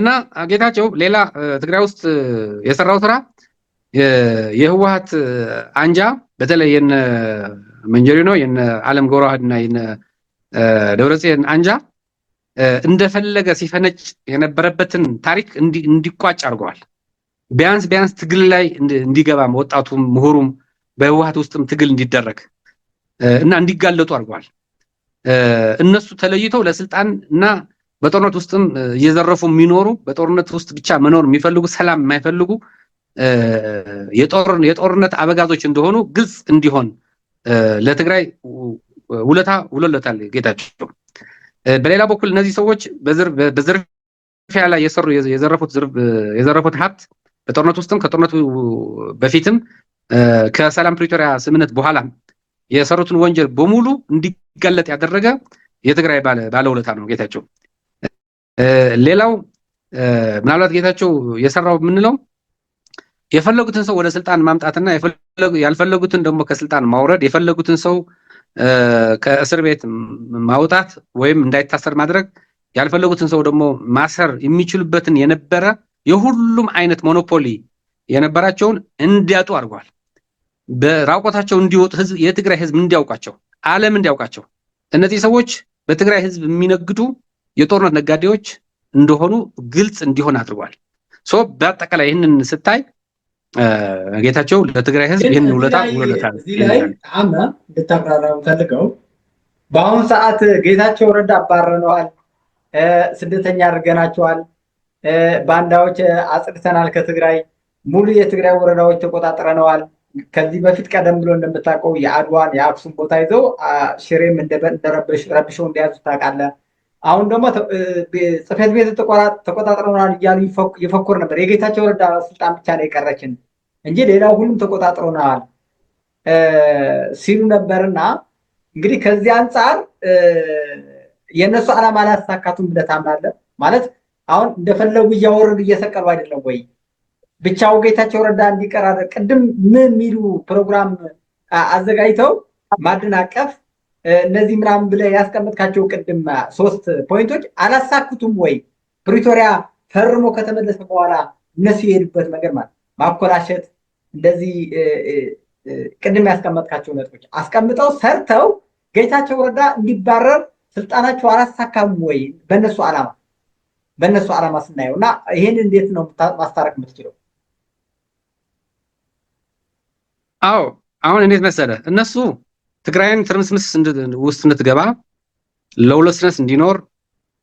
እና ጌታቸው ሌላ ትግራይ ውስጥ የሰራው ስራ የህወሓት አንጃ በተለይ የነ መንጀሪኖ የነ ዓለም ገብረዋህድና የነ ደብረጽዮን አንጃ እንደፈለገ ሲፈነጭ የነበረበትን ታሪክ እንዲቋጭ አድርገዋል። ቢያንስ ትግል ላይ እንዲገባ ወጣቱም ምሁሩም በህወሓት ውስጥም ትግል እንዲደረግ እና እንዲጋለጡ አድርገዋል። እነሱ ተለይተው ለስልጣን እና በጦርነት ውስጥም እየዘረፉ የሚኖሩ በጦርነት ውስጥ ብቻ መኖር የሚፈልጉ ሰላም የማይፈልጉ የጦርነት አበጋዞች እንደሆኑ ግልጽ እንዲሆን ለትግራይ ውለታ ውሎለታል ጌታቸው። በሌላ በኩል እነዚህ ሰዎች በዝርፊያ ላይ የዘረፉት ሀብት በጦርነት ውስጥም ከጦርነቱ በፊትም ከሰላም ፕሪቶሪያ ስምምነት በኋላ የሰሩትን ወንጀል በሙሉ እንዲጋለጥ ያደረገ የትግራይ ባለውለታ ነው ጌታቸው። ሌላው ምናልባት ጌታቸው የሰራው የምንለው የፈለጉትን ሰው ወደ ስልጣን ማምጣትና ያልፈለጉትን ደግሞ ከስልጣን ማውረድ፣ የፈለጉትን ሰው ከእስር ቤት ማውጣት ወይም እንዳይታሰር ማድረግ፣ ያልፈለጉትን ሰው ደግሞ ማሰር የሚችሉበትን የነበረ የሁሉም አይነት ሞኖፖሊ የነበራቸውን እንዲያጡ አድርጓል። በራቆታቸው እንዲወጡ የትግራይ ህዝብ እንዲያውቃቸው፣ ዓለም እንዲያውቃቸው እነዚህ ሰዎች በትግራይ ህዝብ የሚነግዱ የጦርነት ነጋዴዎች እንደሆኑ ግልጽ እንዲሆን አድርጓል። በአጠቃላይ ይህንን ስታይ ጌታቸው ለትግራይ ህዝብ ይህንን ውለታ ውሎለታል። እዚህ ላይ አማ እንድታብራራው ፈልገው በአሁኑ ሰዓት ጌታቸው ረዳ አባረነዋል፣ ስደተኛ አድርገናቸዋል፣ ባንዳዎች አጽድተናል፣ ከትግራይ ሙሉ የትግራይ ወረዳዎች ተቆጣጥረነዋል። ከዚህ በፊት ቀደም ብሎ እንደምታውቀው የአድዋን የአክሱም ቦታ ይዘው ሽሬም ረብሸው እንደያዙ ታውቃለህ። አሁን ደግሞ ጽሕፈት ቤት ተቆጣጥረናል እያሉ ይፈኩር ነበር። የጌታቸው ረዳ ስልጣን ብቻ ነው የቀረችን እንጂ ሌላው ሁሉም ተቆጣጥረናል ሲሉ ነበርና እንግዲህ ከዚህ አንጻር የነሱ ዓላማ አላሳካቱም ብለህ ታምናለህ? ማለት አሁን እንደፈለጉ እያወረዱ እየሰቀሉ አይደለም ወይ? ብቻው ጌታቸው ረዳ እንዲቀር ቅድም ምን የሚሉ ፕሮግራም አዘጋጅተው ማደናቀፍ እነዚህ ምናምን ብለህ ያስቀመጥካቸው ቅድም 3 ፖይንቶች አላሳኩቱም ወይ? ፕሪቶሪያ ፈርሞ ከተመለሰ በኋላ እነሱ የሄዱበት ነገር ማለት ማኮላሸት፣ እንደዚህ ቅድም ያስቀመጥካቸው ነጥቦች አስቀምጠው ሰርተው ጌታቸው ረዳ እንዲባረር ስልጣናቸው አላሳካም ወይ? በእነሱ ዓላማ ስናየው እና ይሄን እንዴት ነው ማስታረቅ የምትችለው? አዎ አሁን እንዴት መሰለ እነሱ ትግራይን ትርምስምስ ውስጥ እንድትገባ ለውለስነስ እንዲኖር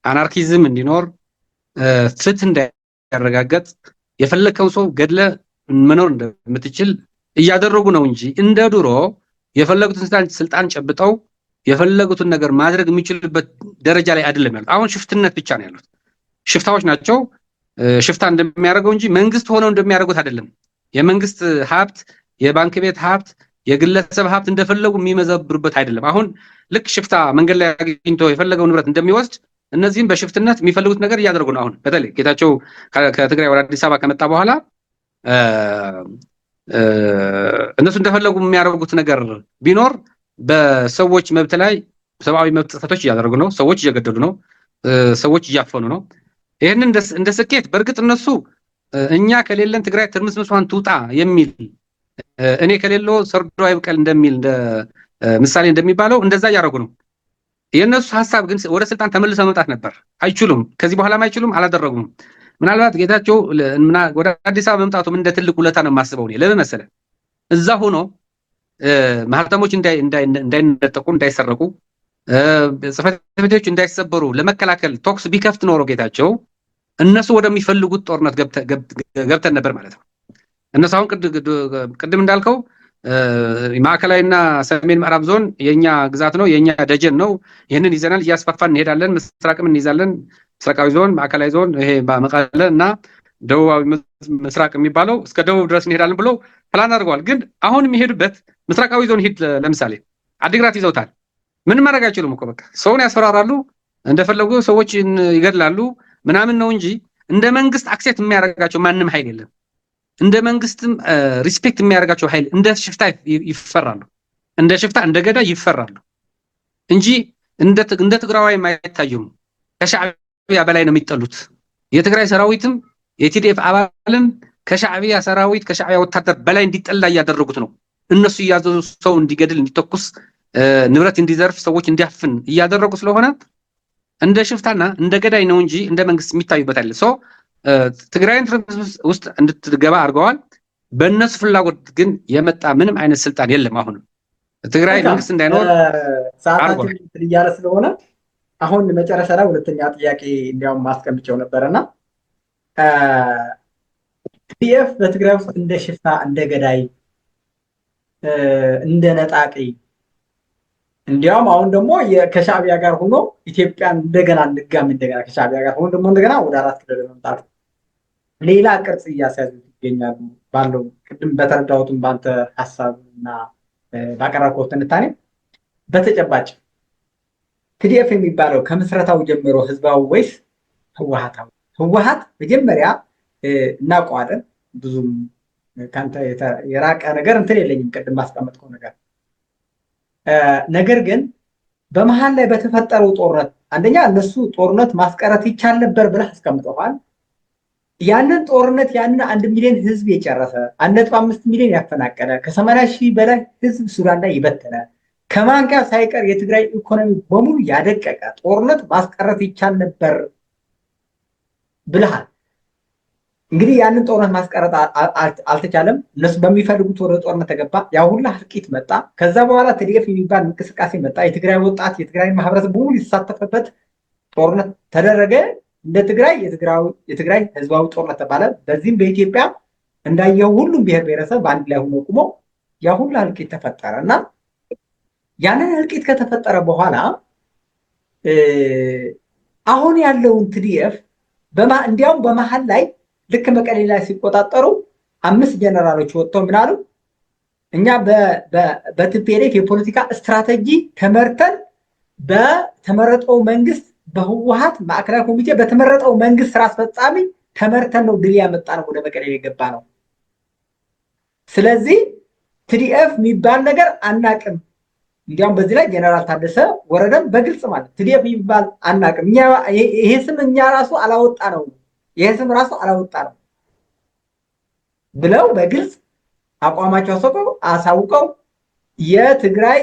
አናርኪዝም እንዲኖር ፍትህ እንዳይረጋገጥ የፈለከው ሰው ገድለ መኖር እንደምትችል እያደረጉ ነው እንጂ እንደ ድሮ የፈለጉትን ስልጣን ጨብጠው የፈለጉትን ነገር ማድረግ የሚችሉበት ደረጃ ላይ አይደለም ያሉት። አሁን ሽፍትነት ብቻ ነው ያሉት። ሽፍታዎች ናቸው። ሽፍታ እንደሚያደርገው እንጂ መንግስት ሆነው እንደሚያደርጉት አይደለም። የመንግስት ሀብት፣ የባንክ ቤት ሀብት፣ የግለሰብ ሀብት እንደፈለጉ የሚመዘብሩበት አይደለም። አሁን ልክ ሽፍታ መንገድ ላይ አግኝቶ የፈለገው ንብረት እንደሚወስድ እነዚህም በሽፍትነት የሚፈልጉት ነገር እያደረጉ ነው። አሁን በተለይ ጌታቸው ከትግራይ ወደ አዲስ አበባ ከመጣ በኋላ እነሱ እንደፈለጉ የሚያደርጉት ነገር ቢኖር በሰዎች መብት ላይ ሰብአዊ መብት ጥሰቶች እያደረጉ ነው። ሰዎች እየገደሉ ነው። ሰዎች እያፈኑ ነው። ይህንን እንደ ስኬት በእርግጥ እነሱ እኛ ከሌለን ትግራይ ትርምስምሷን ትውጣ የሚል እኔ ከሌለው ሰርዶ አይብቀል እንደሚል ምሳሌ እንደሚባለው እንደዛ እያደረጉ ነው። የእነሱ ሀሳብ ግን ወደ ስልጣን ተመልሰው መምጣት ነበር። አይችሉም። ከዚህ በኋላም አይችሉም፣ አላደረጉም። ምናልባት ጌታቸው ወደ አዲስ አበባ መምጣቱም እንደ ትልቅ ውለታ ነው የማስበው እኔ። ለምን መሰለህ? እዛ ሆኖ ማህተሞች እንዳይነጠቁ፣ እንዳይሰረቁ፣ ጽሕፈት ቤቶች እንዳይሰበሩ ለመከላከል ቶክስ ቢከፍት ኖሮ ጌታቸው እነሱ ወደሚፈልጉት ጦርነት ገብተን ነበር ማለት ነው። እነሱ አሁን ቅድም እንዳልከው ማዕከላዊና ሰሜን ምዕራብ ዞን የኛ ግዛት ነው፣ የኛ ደጀን ነው። ይህንን ይዘናል፣ እያስፋፋን እንሄዳለን፣ ምስራቅም እንይዛለን፣ ምስራቃዊ ዞን፣ ማዕከላዊ ዞን፣ ይሄ መቀለ እና ደቡባዊ ምስራቅ የሚባለው እስከ ደቡብ ድረስ እንሄዳለን ብሎ ፕላን አድርገዋል። ግን አሁን የሚሄዱበት ምስራቃዊ ዞን ሂድ፣ ለምሳሌ አዲግራት ይዘውታል። ምን ማድረግ አይችሉም እኮ በቃ ሰውን ያስፈራራሉ፣ እንደፈለጉ ሰዎችን ይገድላሉ ምናምን ነው እንጂ እንደ መንግስት አክሴፕት የሚያደርጋቸው ማንም ኃይል የለም። እንደ መንግስትም ሪስፔክት የሚያደርጋቸው ኃይል እንደ ሽፍታ ይፈራሉ፣ እንደ ሽፍታ እንደ ገዳ ይፈራሉ እንጂ እንደ ትግራዋይ አይታዩም። ከሻዕቢያ በላይ ነው የሚጠሉት። የትግራይ ሰራዊትም የቲዲኤፍ አባልም ከሻዕቢያ ሰራዊት ከሻዕቢያ ወታደር በላይ እንዲጠላ እያደረጉት ነው። እነሱ እያዘዙ ሰው እንዲገድል፣ እንዲተኩስ፣ ንብረት እንዲዘርፍ፣ ሰዎች እንዲያፍን እያደረጉ ስለሆነ እንደ ሽፍታና እንደ ገዳይ ነው እንጂ እንደ መንግስት የሚታዩበት አይደለም። ሰው ትግራይን ውስጥ እንድትገባ አድርገዋል። በእነሱ ፍላጎት ግን የመጣ ምንም አይነት ስልጣን የለም። አሁንም ትግራይ መንግስት እንዳይኖር ሰዓታችን እያለ ስለሆነ አሁን መጨረሻ ላይ ሁለተኛ ጥያቄ እንዲያውም ማስቀምጨው ነበረና ቲዲኤፍ በትግራይ ውስጥ እንደ ሽፍታ፣ እንደ ገዳይ፣ እንደ ነጣቂ እንዲያውም አሁን ደግሞ ከሻዕቢያ ጋር ሆኖ ኢትዮጵያን እንደገና ከሻዕቢያ ጋር ሆኖ ደግሞ እንደገና ወደ 4 ኪሎ ለመምጣት ሌላ ቅርጽ እያስያዙ ይገኛሉ። ባለው ቅድም በተረዳሁትም በአንተ ሀሳብና ባቀረብከው ትንታኔ በተጨባጭ ቲዲኤፍ የሚባለው ከምስረታው ጀምሮ ህዝባዊ ወይስ ህወሓታዊ? ህወሓት መጀመሪያ እናውቀዋለን። ብዙም ከአንተ የራቀ ነገር እንትን የለኝም፣ ቅድም ማስቀመጥከው ነገር። ነገር ግን በመሀል ላይ በተፈጠረው ጦርነት አንደኛ እነሱ ጦርነት ማስቀረት ይቻል ነበር ብለህ አስቀምጠዋል። ያንን ጦርነት ያንን 1 ሚሊዮን ህዝብ የጨረሰ 1.5 ሚሊዮን ያፈናቀለ ከ80 ሺህ በላይ ህዝብ ሱዳን ላይ ይበተነ ከማን ጋር ሳይቀር የትግራይ ኢኮኖሚ በሙሉ ያደቀቀ ጦርነት ማስቀረት ይቻል ነበር ብለሃል። እንግዲህ ያንን ጦርነት ማስቀረት አልተቻለም። እነሱ በሚፈልጉት ወደ ጦርነት ተገባ። ያ ሁላ እልቂት መጣ። ከዛ በኋላ ቲዲኤፍ የሚባል እንቅስቃሴ መጣ። የትግራይ ወጣት የትግራይ ማህበረሰብ በሙሉ የተሳተፈበት ጦርነት ተደረገ። እንደ የትግራይ ህዝባዊ ጦርነት ተባለ። በዚህም በኢትዮጵያ እንዳየው ሁሉም ብሔር ብሔረሰብ በአንድ ላይ ሆኖ ቁሞ ያ ሁላ እልቂት ተፈጠረ እና ያንን እልቂት ከተፈጠረ በኋላ አሁን ያለውን ቲዲኤፍ እንዲያውም በመሀል ላይ ልክ መቀሌ ላይ ሲቆጣጠሩ 5 ጀነራሎች ወጥተው ምናሉ እኛ በቲፒኤልኤፍ የፖለቲካ ስትራቴጂ ተመርተን በተመረጠው መንግስት በህወሓት ማዕከላዊ ኮሚቴ በተመረጠው መንግስት ስራ አስፈጻሚ ተመርተን ነው ድል ያመጣነው፣ ወደ መቀሌ የገባ ነው። ስለዚህ ቲዲኤፍ የሚባል ነገር አናቅም። እንዲያውም በዚህ ላይ ጀነራል ታደሰ ወረደም በግልጽ ማለት ቲዲኤፍ የሚባል አናቅም፣ ይሄ ስም እኛ ራሱ አላወጣ ነው፣ ይሄ ስም ራሱ አላወጣ ነው ብለው በግልጽ አቋማቸው አሳውቀው የትግራይ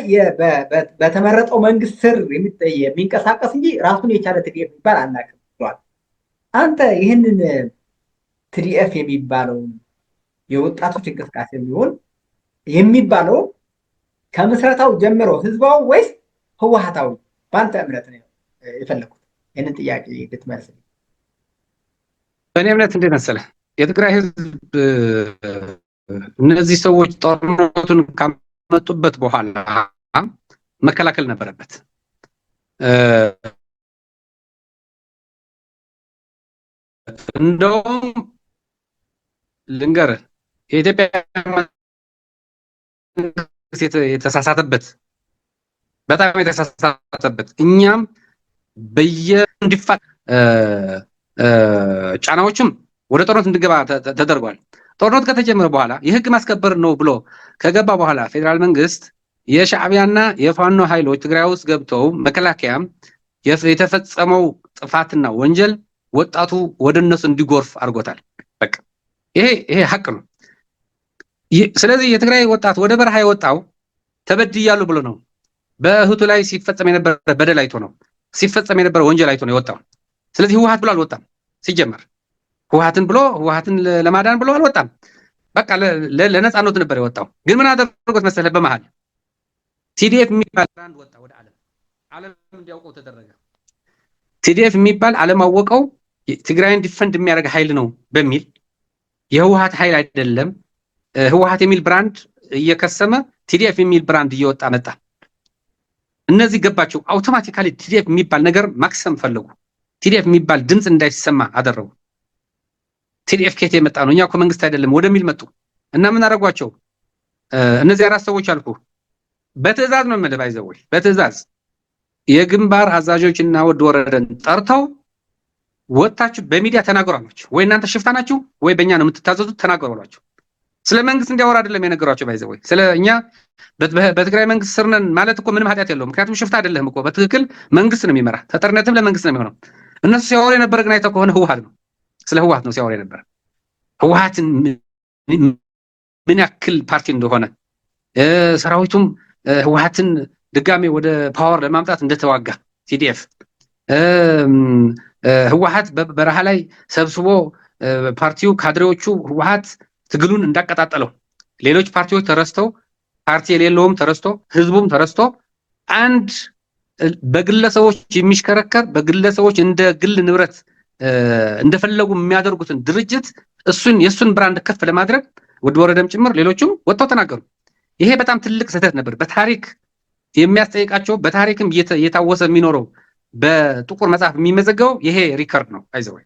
በተመረጠው መንግስት ስር የሚንቀሳቀስ እንጂ ራሱን የቻለ ቲዲኤፍ የሚባል አናቅም ብሏል። አንተ ይህንን ቲዲኤፍ የሚባለው የወጣቶች እንቅስቃሴ የሚባለው ከምስረታው ጀምሮ ህዝባዊ ወይስ ህወሓታዊ በአንተ እምነት ነው የፈለኩት? ይህንን ጥያቄ ልትመልስ። በእኔ እምነት እንዴት መሰለህ፣ የትግራይ ህዝብ እነዚህ ሰዎች ጦርነቱን ካመጡበት በኋላ መከላከል ነበረበት። እንደውም ልንገርህ የኢትዮጵያ የተሳሳተበት በጣም የተሳሳተበት እኛም እንዲፋ ጫናዎችም ወደ ጦርነት እንድገባ ተደርጓል። ጦርነት ከተጀመረ በኋላ የህግ ማስከበር ነው ብሎ ከገባ በኋላ ፌዴራል መንግስት የሻዕቢያና የፋኖ ኃይሎች ትግራይ ውስጥ ገብተው መከላከያም የተፈጸመው ጥፋትና ወንጀል ወጣቱ ወደ እነሱ እንዲጎርፍ አድርጎታል። በቃ ይሄ ሀቅ ነው። ስለዚህ የትግራይ ወጣት ወደ በረሃ የወጣው ተበድያሉ ብሎ ነው። በእህቱ ላይ ሲፈጸም የነበረ በደል አይቶ ነው፣ ሲፈጸም የነበረ ወንጀል አይቶ ነው የወጣው። ስለዚህ ህወሓት ብሎ አልወጣም። ሲጀመር ህወሓትን ለማዳን ብሎ አልወጣም። በቃ ለነፃነቱ ነበር የወጣው። ግን ምን አደረጉት መሰለህ? በመሃል ቲዲኤፍ የሚባል ብራንድ ወጣ ወደ ዓለም እንዲያውቀው ተደረገ። ቲዲኤፍ የሚባል ዓለም አወቀው። ትግራይን ዲፈንድ የሚያደርግ ኃይል ነው በሚል የህወሓት ኃይል አይደለም። ህወሓት የሚል ብራንድ እየከሰመ ቲዲኤፍ የሚል ብራንድ እየወጣ መጣ። እነዚህ ገባቸው። አውቶማቲካሊ ቲዲኤፍ የሚባል ነገር ማክሰም ፈለጉ። ቲዲኤፍ የሚባል ድምፅ እንዳይሰማ አደረጉ። ቲዲኤፍ ከየት የመጣ ነው? እኛ እኮ መንግስት አይደለም ወደሚል መጡ እና ምን አደረጓቸው? እነዚህ 4 ሰዎች አልኩ በትዕዛዝ ነው የምልህ፣ ባይዘወይ በትዕዛዝ የግንባር አዛዦችና ወድ ወረደን ጠርተው ወጣችሁ በሚዲያ ተናገሩ አሏቸው። ወይ እናንተ ሽፍታ ናችሁ ወይ በእኛ ነው የምትታዘዙት ተናገሩ አሏቸው። ስለ መንግስት እንዲያወራ አይደለም የነገሯቸው። ባይዘወይ ስለ እኛ በትግራይ መንግስት ስር ነን ማለት እኮ ምንም ኃጢአት የለውም። ምክንያቱም ሽፍታ አይደለም እኮ በትክክል መንግስት ነው የሚመራ፣ ተጠርነትም ለመንግስት ነው የሚሆነው። እነሱ ሲያወሩ የነበረ ግን አይተው ከሆነ ህወሓት ነው። ስለ ህወሓት ነው ሲያወራ የነበረ። ህወሓትን ምን ያክል ፓርቲ እንደሆነ ሰራዊቱም ህወሓትን ድጋሜ ወደ ፓወር ለማምጣት እንደተዋጋ ቲዲኤፍ ህወሓት በበረሃ ላይ ሰብስቦ ፓርቲው ካድሬዎቹ ህወሓት ትግሉን እንዳቀጣጠለው ሌሎች ፓርቲዎች ተረስተው ፓርቲ የሌለውም ተረስቶ ህዝቡም ተረስቶ አንድ በግለሰቦች የሚሽከረከር በግለሰቦች እንደ ግል ንብረት እንደፈለጉ የሚያደርጉትን ድርጅት የሱን ብራንድ ከፍ ለማድረግ ወደ ወረደም ጭምር ሌሎችም ወጥተው ተናገሩ። ይሄ በጣም ትልቅ ስህተት ነበር። በታሪክ የሚያስጠይቃቸው በታሪክም የታወሰ የሚኖረው በጥቁር መጽሐፍ የሚመዘገበው ይሄ ሪከርድ ነው። አይዘው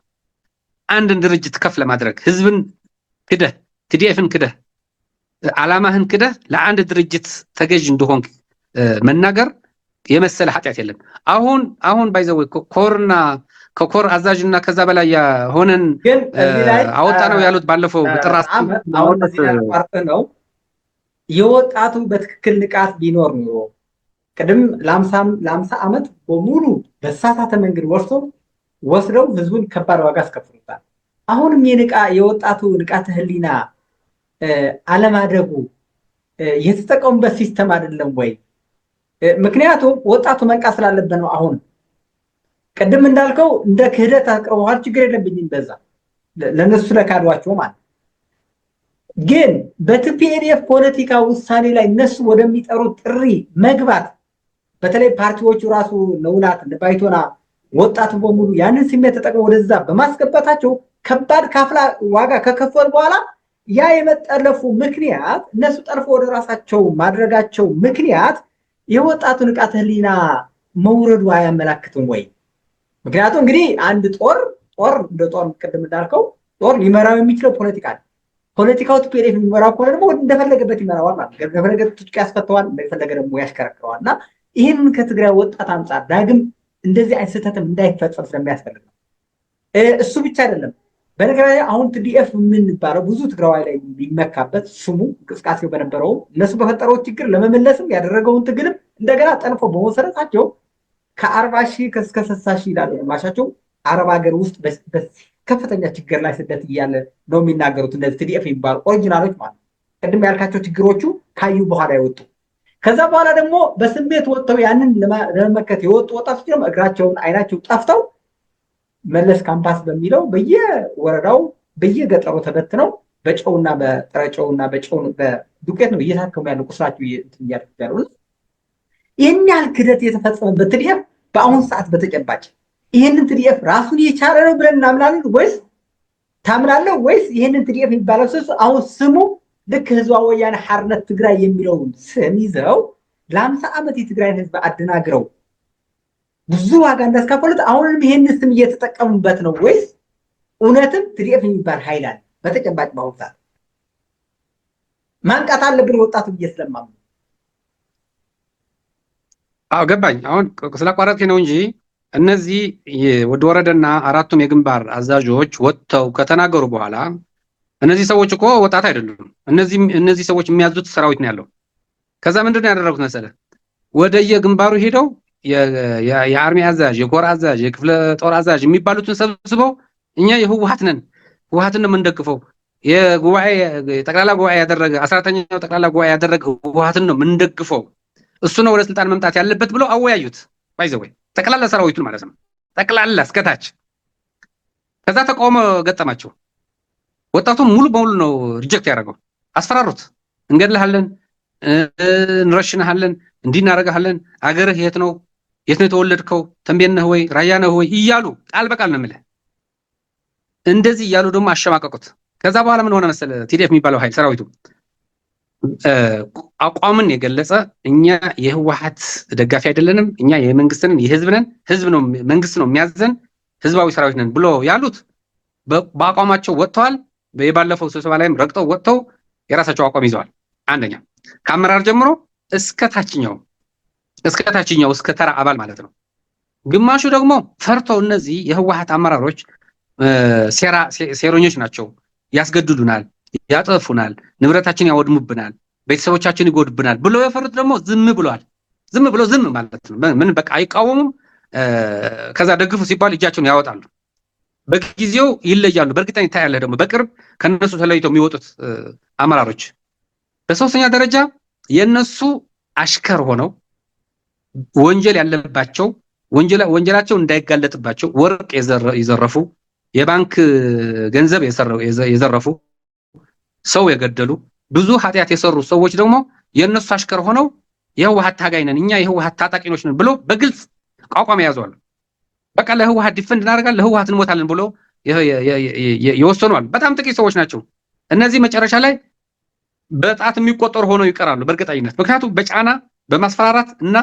አንድን ድርጅት ከፍ ለማድረግ ህዝብን ክደህ ቲዲኤፍን ክደህ ዓላማህን ክደህ ለአንድ ድርጅት ተገዥ እንደሆንክ መናገር የመሰለ ኃጢአት የለም። አሁን ባይዘው ኮርና ከኮር አዛዥና ከዛ በላይ ሆነን አወጣ ነው ያሉት ባለፈው በጥራት አሁን እዚህ ነው የወጣቱ በትክክል ንቃት ቢኖር ነው ቅድም ለ50 ዓመት በሙሉ በሳሳተ መንገድ ወስደው ህዝቡን ከባድ ዋጋ አስከፍሉታል። አሁንም የወጣቱ ንቃተ ህሊና አለማደጉ የተጠቀሙበት ሲስተም አይደለም ወይ? ምክንያቱም ወጣቱ መንቃት ስላለበት ነው። አሁን ቅድም እንዳልከው እንደ ክህደት አቅርበዋል፣ ችግር የለብኝም በዛ ለነሱ ስለካዷቸው ማለት ግን በቲፒኤልኤፍ ፖለቲካ ውሳኔ ላይ እነሱ ወደሚጠሩት ጥሪ መግባት በተለይ ፓርቲዎቹ ራሱ ነውናት ባይቶና ወጣቱ በሙሉ ያንን ስሜት ተጠቅመው ወደዛ በማስገባታቸው ከባድ ካፍላ ዋጋ ከከፈሉ በኋላ ያ የመጠለፉ ምክንያት እነሱ ጠልፎ ወደ ራሳቸው ማድረጋቸው ምክንያት የወጣቱ ንቃተ ህሊና መውረዱ አያመላክትም ወይ? ምክንያቱም እንግዲህ አንድ ጦር እንደ ጦር ቅድም እንዳልከው ጦር ሊመራው የሚችለው ፖለቲካው ቲፒኤልኤፍ የሚመራው ከሆነ ደግሞ እንደፈለገበት ይመራዋል ማለት ነው። እንደፈለገ ትጥቅ ያስፈተዋል፣ እንደፈለገ ደግሞ ያሽከረክረዋል። እና ይህንን ከትግራይ ወጣት አንጻር ዳግም እንደዚህ አይነት ስህተትም እንዳይፈጸም ስለሚያስፈልግ ነው። እሱ ብቻ አይደለም። በነገራችን ላይ አሁን ቲዲኤፍ የምንባለው ብዙ ትግራዋይ ላይ የሚመካበት ስሙ እንቅስቃሴው በነበረው እነሱ በፈጠረው ችግር ለመመለስም ያደረገውን ትግልም እንደገና ጠልፎ በመሰረታቸው ከ40 ሺህ እስከ 60 ሺህ ይላሉ ማሻቸው አረብ ሀገር ውስጥ ከፍተኛ ችግር ላይ ስደት እያለ ነው የሚናገሩት። እነዚህ ቲዲኤፍ የሚባሉ ኦሪጂናሎች ማለት ቅድም ያልካቸው ችግሮቹ ካዩ በኋላ ይወጡ። ከዛ በኋላ ደግሞ በስሜት ወጥተው ያንን ለመመከት የወጡ ወጣቶች ደግሞ እግራቸውን አይናቸው ጠፍተው መለስ ካምፓስ በሚለው በየወረዳው በየገጠሩ ተበትነው በጨውና በጥረጨውና በጨው በዱቄት ነው እየታከሙ ያለው ቁስላቸው እያደረጉ ያለው። ይህን ያህል ክደት የተፈጸመበት ቲዲኤፍ በአሁኑ ሰዓት በተጨባጭ ይህንን ቲዲኤፍ ራሱን የቻለ ነው ብለን እናምናለን ወይስ ታምናለህ? ወይስ ይህንን ቲዲኤፍ የሚባለው አሁን ስሙ ልክ ህዝባዊ ወያነ ሓርነት ትግራይ የሚለውን ስም ይዘው ለ50 ዓመት የትግራይን ህዝብ አደናግረው ብዙ ዋጋ እንዳስከፈሉት አሁንም ይህንን ስም እየተጠቀሙበት ነው ወይስ እውነትም ቲዲኤፍ የሚባል ኃይል አለ በተጨባጭ በአሁኑ ሰዓት? ማንቃት አለብን ወጣቱ ብዬ ስለማምኑ። ገባኝ። አሁን ስላቋረጥክ ነው እንጂ እነዚህ ወደ ወረደና አራቱም የግንባር አዛዦች ወጥተው ከተናገሩ በኋላ እነዚህ ሰዎች እኮ ወጣት አይደሉም። እነዚህ ሰዎች የሚያዙት ሰራዊት ነው ያለው። ከዛ ምንድነው ያደረጉት መሰለህ? ወደ የግንባሩ ሄደው የአርሚ አዛዥ፣ የኮር አዛዥ፣ የክፍለ ጦር አዛዥ የሚባሉትን ሰብስበው እኛ የህወሓት ነን፣ ህወሓትን ነው የምንደግፈው፣ ጠቅላላ ጉባኤ ያደረገ 14ኛው ጠቅላላ ጉባኤ ያደረገ ህወሓትን ነው የምንደግፈው፣ እሱ ነው ወደ ስልጣን መምጣት ያለበት ብለው አወያዩት። ባይዘወይ ጠቅላላ ሰራዊቱን ማለት ነው፣ ጠቅላላ እስከታች። ከዛ ተቃውሞ ገጠማቸው። ወጣቱም ሙሉ በሙሉ ነው ሪጀክት ያደረገው። አስፈራሩት። እንገድልሃለን፣ እንረሽንሃለን፣ እንዲህ እናደርግሃለን፣ አገርህ የት ነው የተወለድከው፣ ተንቤን ነህ ወይ ራያ ነህ ወይ እያሉ ቃል በቃል ነው የምልህ። እንደዚህ እያሉ ደግሞ አሸማቀቁት። ከዛ በኋላ ምን ሆነ መሰለ? ቲዲኤፍ የሚባለው ኃይል ሰራዊቱ አቋምን የገለጸ እኛ የህወሓት ደጋፊ አይደለንም፣ እኛ የመንግስትን የህዝብ ነን፣ ህዝብ ነው መንግስት ነው የሚያዘን፣ ህዝባዊ ሰራዊት ነን ብሎ ያሉት በአቋማቸው ወጥተዋል። የባለፈው ስብሰባ ላይም ረግጠው ወጥተው የራሳቸው አቋም ይዘዋል። አንደኛ ከአመራር ጀምሮ እስከ ታችኛው እስከ ተራ አባል ማለት ነው። ግማሹ ደግሞ ፈርተው እነዚህ የህወሓት አመራሮች ሴረኞች ናቸው፣ ያስገድዱናል፣ ያጠፉናል፣ ንብረታችን ያወድሙብናል፣ ቤተሰቦቻችን ይጎድብናል ብለው የፈሩት ደግሞ ዝም ብለዋል። ዝም ማለት ነው። ምን በቃ አይቃወሙም። ከዛ ደግፉ ሲባል እጃቸውን ያወጣሉ። በጊዜው ይለያሉ። በእርግጠኛ ታያለህ ደግሞ በቅርብ ከነሱ ተለይተው የሚወጡት አመራሮች። በሶስተኛ ደረጃ የነሱ አሽከር ሆነው ወንጀል ያለባቸው ወንጀላቸው እንዳይጋለጥባቸው ወርቅ የዘረፉ፣ የባንክ ገንዘብ የዘረፉ፣ ሰው የገደሉ፣ ብዙ ኃጢአት የሰሩ ሰዎች ደግሞ የነሱ አሽከር ሆነው የህወሓት ታጋይ ነን እኛ የህወሓት ታጣቂኖች ነን ብሎ በግልጽ አቋም ያዟል። በቃ ለህወሓት ዲፈንድ እናደርጋለን ለህወሓት እንሞታለን ብሎ የወሰኗል። በጣም ጥቂት ሰዎች ናቸው። እነዚህ መጨረሻ ላይ በጣት የሚቆጠሩ ሆነው ይቀራሉ በእርግጠኝነት። ምክንያቱም በጫና በማስፈራራት እና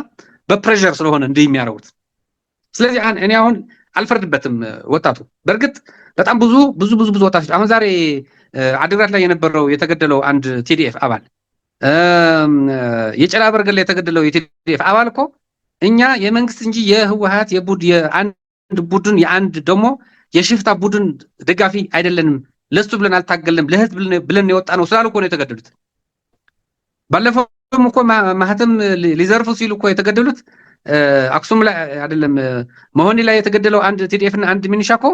በፕሬሸር ስለሆነ እንዲህ የሚያደርጉት። ስለዚህ እኔ አሁን አልፈርድበትም ወጣቱ። በእርግጥ በጣም ብዙ ወጣቶች አሁን ዛሬ አድግራት ላይ የነበረው የተገደለው አንድ ቲዲኤፍ አባል የጨላ በርገል ላይ የተገደለው የቲዲኤፍ አባል እኮ እኛ የመንግስት እንጂ የህወሓት የአንድ ቡድን የአንድ ደግሞ የሽፍታ ቡድን ደጋፊ አይደለንም፣ ለሱ ብለን አልታገልንም፣ ለህዝብ ብለን የወጣ ነው ስላሉ እኮ ነው የተገደሉት። ባለፈውም እኮ ማህተም ሊዘርፉ ሲሉ እኮ የተገደሉት አክሱም ላይ አይደለም መሆኒ ላይ የተገደለው አንድ ቲዲኤፍ እና አንድ ሚኒሻ እኮ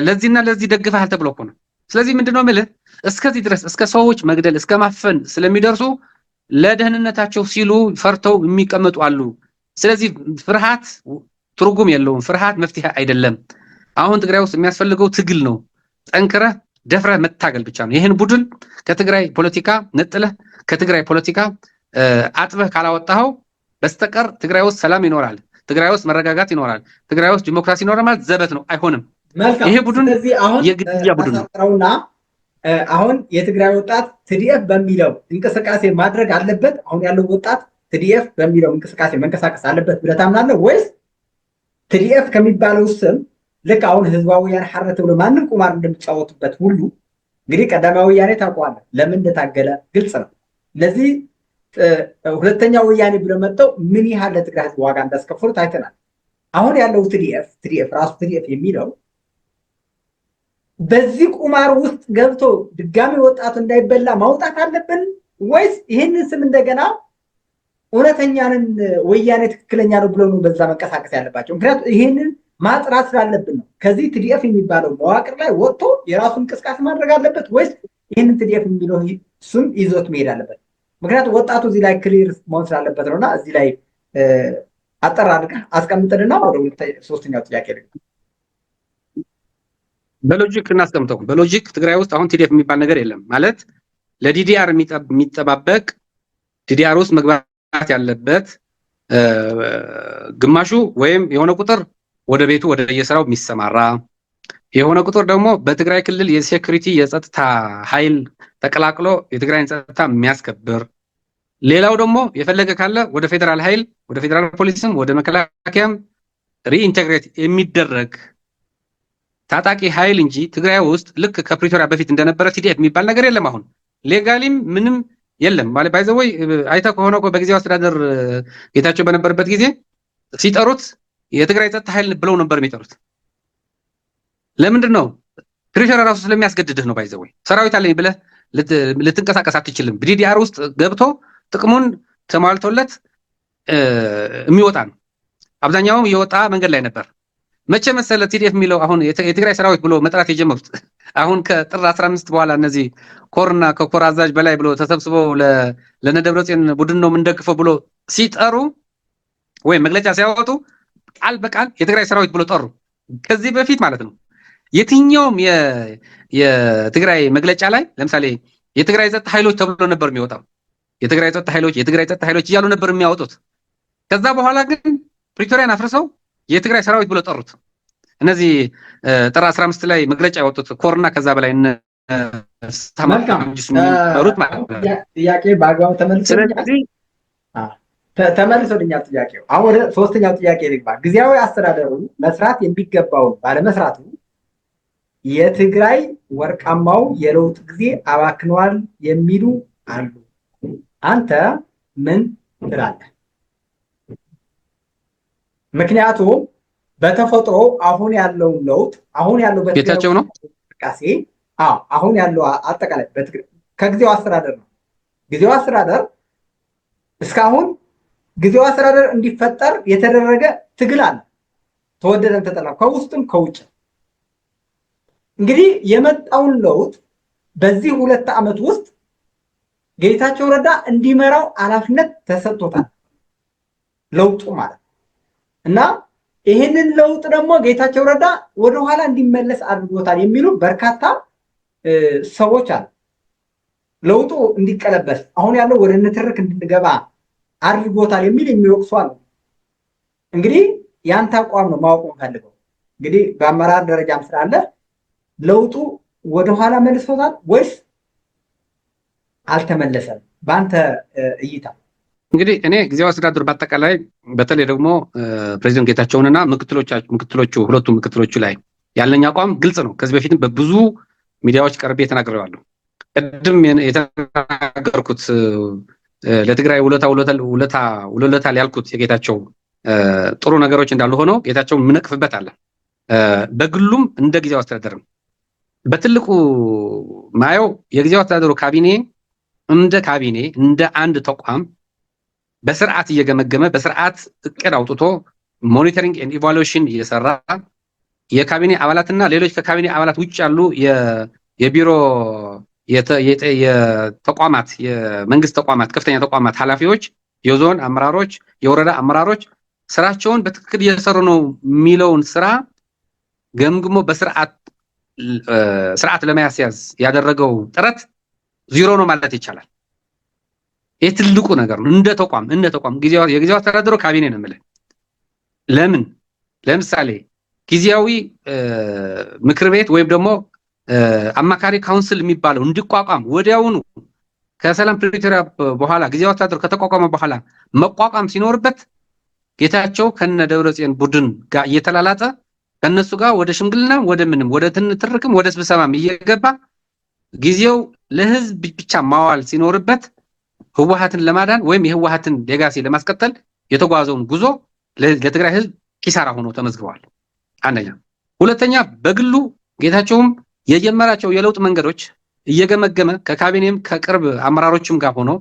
ለዚህና ለዚህ ደግፈሃል ተብሎ እኮ ነው። ስለዚህ ምንድነው የምልህ እስከዚህ ድረስ እስከ ሰዎች መግደል እስከ ማፈን ስለሚደርሱ ለደህንነታቸው ሲሉ ፈርተው የሚቀመጡ አሉ። ስለዚህ ፍርሃት ትርጉም የለውም። ፍርሃት መፍትሄ አይደለም። አሁን ትግራይ ውስጥ የሚያስፈልገው ትግል ነው። ጠንክረህ ደፍረህ መታገል ብቻ ነው። ይህን ቡድን ከትግራይ ፖለቲካ ነጥለህ ከትግራይ ፖለቲካ አጥበህ ካላወጣኸው በስተቀር ትግራይ ውስጥ ሰላም ይኖራል፣ ትግራይ ውስጥ መረጋጋት ይኖራል፣ ትግራይ ውስጥ ዲሞክራሲ ይኖራል ማለት ዘበት ነው፣ አይሆንም። ይሄ ቡድን የግድያ ቡድን ነው። አሁን የትግራይ ወጣት ትዲኤፍ በሚለው እንቅስቃሴ ማድረግ አለበት። አሁን ያለው ወጣት ትዲኤፍ በሚለው እንቅስቃሴ መንቀሳቀስ አለበት ብለህ ታምናለህ ወይስ ትዲኤፍ ከሚባለው ስም ልክ አሁን ህዝባዊ ወያኔ ሓርነት ብሎ ማንም ቁማር እንደሚጫወቱበት ሁሉ እንግዲህ ቀዳማዊ ወያኔ ታውቀዋለህ፣ ለምን እንደታገለ ግልጽ ነው። ለዚህ ሁለተኛ ወያኔ ብሎ መጥተው ምን ያህል ለትግራይ ህዝብ ዋጋ እንዳስከፈሉት አይተናል። አሁን ያለው ትዲኤፍ ራሱ ትዲኤፍ የሚለው በዚህ ቁማር ውስጥ ገብቶ ድጋሚ ወጣቱ እንዳይበላ ማውጣት አለብን ወይስ ይህንን ስም እንደገና እውነተኛንን ወያኔ ትክክለኛ ነው ብሎ ነው በዛ መንቀሳቀስ ያለባቸው? ምክንያቱም ይህንን ማጥራት ስላለብን ነው። ከዚህ ትዲኤፍ የሚባለው መዋቅር ላይ ወጥቶ የራሱን እንቅስቃሴ ማድረግ አለበት ወይስ ይህንን ትዲኤፍ የሚለው ስም ይዞት መሄድ አለበት? ምክንያቱም ወጣቱ እዚህ ላይ ክሊር መሆን ስላለበት ነውና እዚህ ላይ አጠር አድርገህ አስቀምጥልና ወደ ሶስተኛው ጥያቄ በሎጂክ እናስቀምጠው። በሎጂክ ትግራይ ውስጥ አሁን ቲዲኤፍ የሚባል ነገር የለም ማለት ለዲዲአር የሚጠባበቅ ዲዲአር ውስጥ መግባት ያለበት ግማሹ ወይም የሆነ ቁጥር ወደ ቤቱ ወደ የስራው የሚሰማራ የሆነ ቁጥር ደግሞ በትግራይ ክልል የሴኩሪቲ የጸጥታ ኃይል ተቀላቅሎ የትግራይን ጸጥታ የሚያስከብር፣ ሌላው ደግሞ የፈለገ ካለ ወደ ፌደራል ኃይል ወደ ፌደራል ፖሊስም ወደ መከላከያም ሪኢንቴግሬት የሚደረግ ታጣቂ ኃይል እንጂ ትግራይ ውስጥ ልክ ከፕሪቶሪያ በፊት እንደነበረ ቲዲኤፍ የሚባል ነገር የለም። አሁን ሌጋሊም ምንም የለም ማለት ባይዘወይ አይተህ ከሆነ በጊዜው አስተዳደር ጌታቸው በነበረበት ጊዜ ሲጠሩት የትግራይ ጸጥታ ኃይል ብለው ነበር የሚጠሩት። ለምንድን ነው? ፕሪቶሪያ ራሱ ስለሚያስገድድህ ነው። ባይዘወይ ሰራዊት አለኝ ብለህ ልትንቀሳቀስ አትችልም። በዲዲአር ውስጥ ገብቶ ጥቅሙን ተሟልቶለት የሚወጣ ነው። አብዛኛውም የወጣ መንገድ ላይ ነበር። መቼ መሰለ ቲዲኤፍ የሚለው አሁን የትግራይ ሰራዊት ብሎ መጥራት የጀመሩት አሁን ከጥር 15 በኋላ እነዚህ ኮርና ከኮር አዛዥ በላይ ብሎ ተሰብስበው ለነደብረጽዮን ቡድን ነው የምንደግፈው ብሎ ሲጠሩ ወይም መግለጫ ሲያወጡ ቃል በቃል የትግራይ ሰራዊት ብሎ ጠሩ። ከዚህ በፊት ማለት ነው የትኛውም የትግራይ መግለጫ ላይ ለምሳሌ የትግራይ ጸጥታ ኃይሎች ተብሎ ነበር የሚወጣው። የትግራይ ጸጥታ ኃይሎች እያሉ ነበር የሚያወጡት። ከዛ በኋላ ግን ፕሪቶሪያን አፍርሰው የትግራይ ሰራዊት ብሎ ጠሩት። እነዚህ ጥር 15 ላይ መግለጫ ያወጡት ኮርና ከዛ በላይ ተመሩት ማለት ነው። ጥያቄ በአግባቡ ተመልሶልኛል ጥያቄው። አሁን ወደ ሶስተኛው ጥያቄ ልግባ። ጊዜያዊ አስተዳደሩ መስራት የሚገባውን ባለመስራቱ የትግራይ ወርቃማው የለውጥ ጊዜ አባክነዋል የሚሉ አሉ። አንተ ምን ትላለህ? ምክንያቱም በተፈጥሮ አሁን ያለው ለውጥ አሁን ያለው ጌታቸው ነው እንቅስቃሴ አሁን ያለው አጠቃላይ ከጊዜው አስተዳደር ነው። ጊዜው አስተዳደር እስካሁን ጊዜው አስተዳደር እንዲፈጠር የተደረገ ትግል አለ። ተወደደን ተጠላ ከውስጥም ከውጭ እንግዲህ የመጣውን ለውጥ በዚህ 2 ዓመት ውስጥ ጌታቸው ረዳ እንዲመራው ኃላፊነት ተሰጥቶታል። ለውጡ ማለት እና ይህንን ለውጥ ደግሞ ጌታቸው ረዳ ወደኋላ እንዲመለስ አድርጎታል የሚሉ በርካታ ሰዎች አሉ። ለውጡ እንዲቀለበስ አሁን ያለው ወደ ንትርክ እንድንገባ አድርጎታል የሚል የሚወቅሱ አሉ። እንግዲህ ያንተ አቋም ነው ማወቅ ፈልገው። እንግዲህ በአመራር ደረጃም ስላለ ለውጡ ወደኋላ መልሶታል ወይስ አልተመለሰም? በአንተ እይታ እንግዲህ እኔ ጊዜያዊ አስተዳደሩ በአጠቃላይ በተለይ ደግሞ ፕሬዚደንት ጌታቸውንና ምክትሎቹ ሁለቱ ምክትሎቹ ላይ ያለኝ አቋም ግልጽ ነው። ከዚህ በፊትም በብዙ ሚዲያዎች ቀርቤ ተናግሬዋለሁ። ቅድም የተናገርኩት ለትግራይ ውለታል ያልኩት የጌታቸው ጥሩ ነገሮች እንዳሉ ሆነው ጌታቸውን ምንቅፍበት አለ። በግሉም እንደ ጊዜያዊ አስተዳደርም በትልቁ ማየው የጊዜያዊ አስተዳደሩ ካቢኔ እንደ አንድ ተቋም በስርዓት እየገመገመ በስርዓት እቅድ አውጥቶ ሞኒተሪንግ ኤንድ ኢቫሉዌሽን እየሰራ የካቢኔ አባላትና ሌሎች ከካቢኔ አባላት ውጭ ያሉ የቢሮ የተቋማት የመንግስት ተቋማት ከፍተኛ ተቋማት ኃላፊዎች፣ የዞን አመራሮች፣ የወረዳ አመራሮች ስራቸውን በትክክል እየሰሩ ነው የሚለውን ስራ ገምግሞ ስርዓት ለማስያዝ ያደረገው ጥረት ዜሮ ነው ማለት ይቻላል። ይህ ትልቁ ነገር ነው። እንደ ተቋም የጊዜያዊ አስተዳደሩ ካቢኔ ነው የምልህ። ለምሳሌ ጊዜያዊ ምክር ቤት ወይም ደግሞ አማካሪ ካውንስል የሚባለው እንዲቋቋም ወዲያውኑ ከሰላም ፕሪቶሪያ በኋላ ጊዜያዊ አስተዳደሩ ከተቋቋመ በኋላ መቋቋም ሲኖርበት ጌታቸው ከነ ደብረጽዮን ቡድን ጋር እየተላላጠ ከነሱ ጋር ወደ ሽምግልና ወደ ትርክም ወደ ስብሰባም እየገባ ጊዜው ለህዝብ ብቻ ማዋል ሲኖርበት ህወሓትን ለማዳን ወይም የህወሓትን ሌጋሲ ለማስቀጠል የተጓዘውን ጉዞ ለትግራይ ህዝብ ኪሳራ ሆኖ ተመዝግቧል። አንደኛ። ሁለተኛ በግሉ ጌታቸውም የጀመራቸው የለውጥ መንገዶች እየገመገመ ከካቢኔም ከቅርብ አመራሮችም ጋር ሆኖ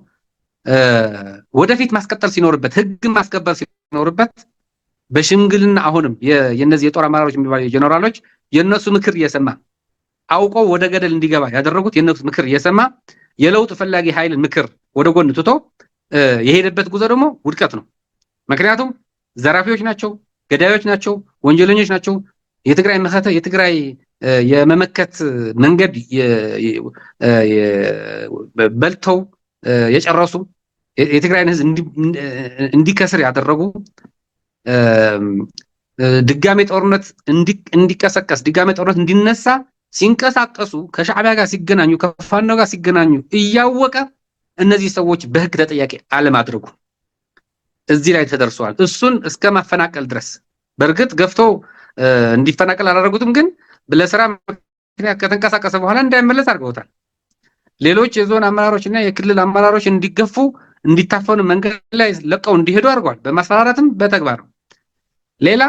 ወደፊት ማስቀጠል ሲኖርበት ህግ ማስከበር ሲኖርበት በሽምግልና አሁንም የነዚህ የጦር አመራሮች የሚባሉ ጀነራሎች የነሱ ምክር እየሰማ አውቀው ወደ ገደል እንዲገባ ያደረጉት የነሱ ምክር እየሰማ የለውጥ ፈላጊ ኃይል ምክር ወደ ጎን ትቶ የሄደበት ጉዞ ደግሞ ውድቀት ነው። ምክንያቱም ዘራፊዎች ናቸው፣ ገዳዮች ናቸው፣ ወንጀለኞች ናቸው። የትግራይ የመመከት መንገድ በልተው የጨረሱ የትግራይን ህዝብ እንዲከስር ያደረጉ ድጋሜ ጦርነት እንዲቀሰቀስ ድጋሜ ጦርነት እንዲነሳ ሲንቀሳቀሱ ከሻዕቢያ ጋር ሲገናኙ ከፋኖ ጋር ሲገናኙ እያወቀ እነዚህ ሰዎች በህግ ተጠያቂ አለማድረጉ እዚህ ላይ ተደርሷል። እሱን እስከ ማፈናቀል ድረስ በእርግጥ ገፍተው እንዲፈናቀል አላደረጉትም፣ ግን ለስራ ምክንያት ከተንቀሳቀሰ በኋላ እንዳይመለስ አድርገውታል። ሌሎች የዞን አመራሮች እና የክልል አመራሮች እንዲገፉ እንዲታፈኑ መንገድ ላይ ለቀው እንዲሄዱ አድርገዋል፣ በማስፈራራትም በተግባር። ሌላ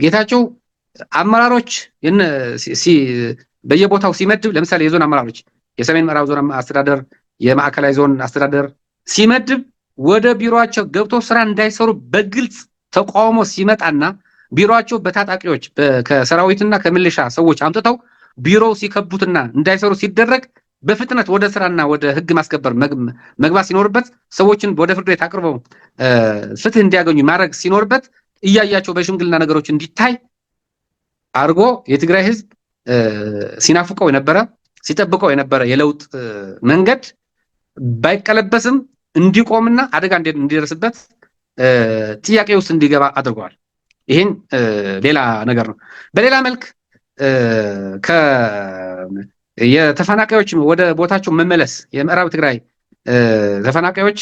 ጌታቸው አመራሮች በየቦታው ሲመድብ፣ ለምሳሌ የዞን አመራሮች የሰሜን ምዕራብ ዞን አስተዳደር፣ የማዕከላዊ ዞን አስተዳደር ሲመድብ ወደ ቢሮአቸው ገብቶ ስራ እንዳይሰሩ በግልጽ ተቃውሞ ሲመጣና ቢሮአቸው በታጣቂዎች ከሰራዊትና ከሚሊሻ ሰዎች አምጥተው ቢሮው ሲከቡትና እንዳይሰሩ ሲደረግ በፍጥነት ወደ ስራና ወደ ህግ ማስከበር መግባት ሲኖርበት ሰዎችን ወደ ፍርድ ቤት አቅርበው ፍትህ እንዲያገኙ ማድረግ ሲኖርበት እያያቸው በሽምግልና ነገሮች እንዲታይ አድርጎ የትግራይ ህዝብ ሲናፍቀው የነበረ ሲጠብቀው የነበረ የለውጥ መንገድ ባይቀለበስም እንዲቆምና አደጋ እንዲደርስበት ጥያቄ ውስጥ እንዲገባ አድርገዋል። ይሄን ሌላ ነገር ነው። በሌላ መልክ የተፈናቃዮች ወደ ቦታቸው መመለስ የምዕራብ ትግራይ ተፈናቃዮች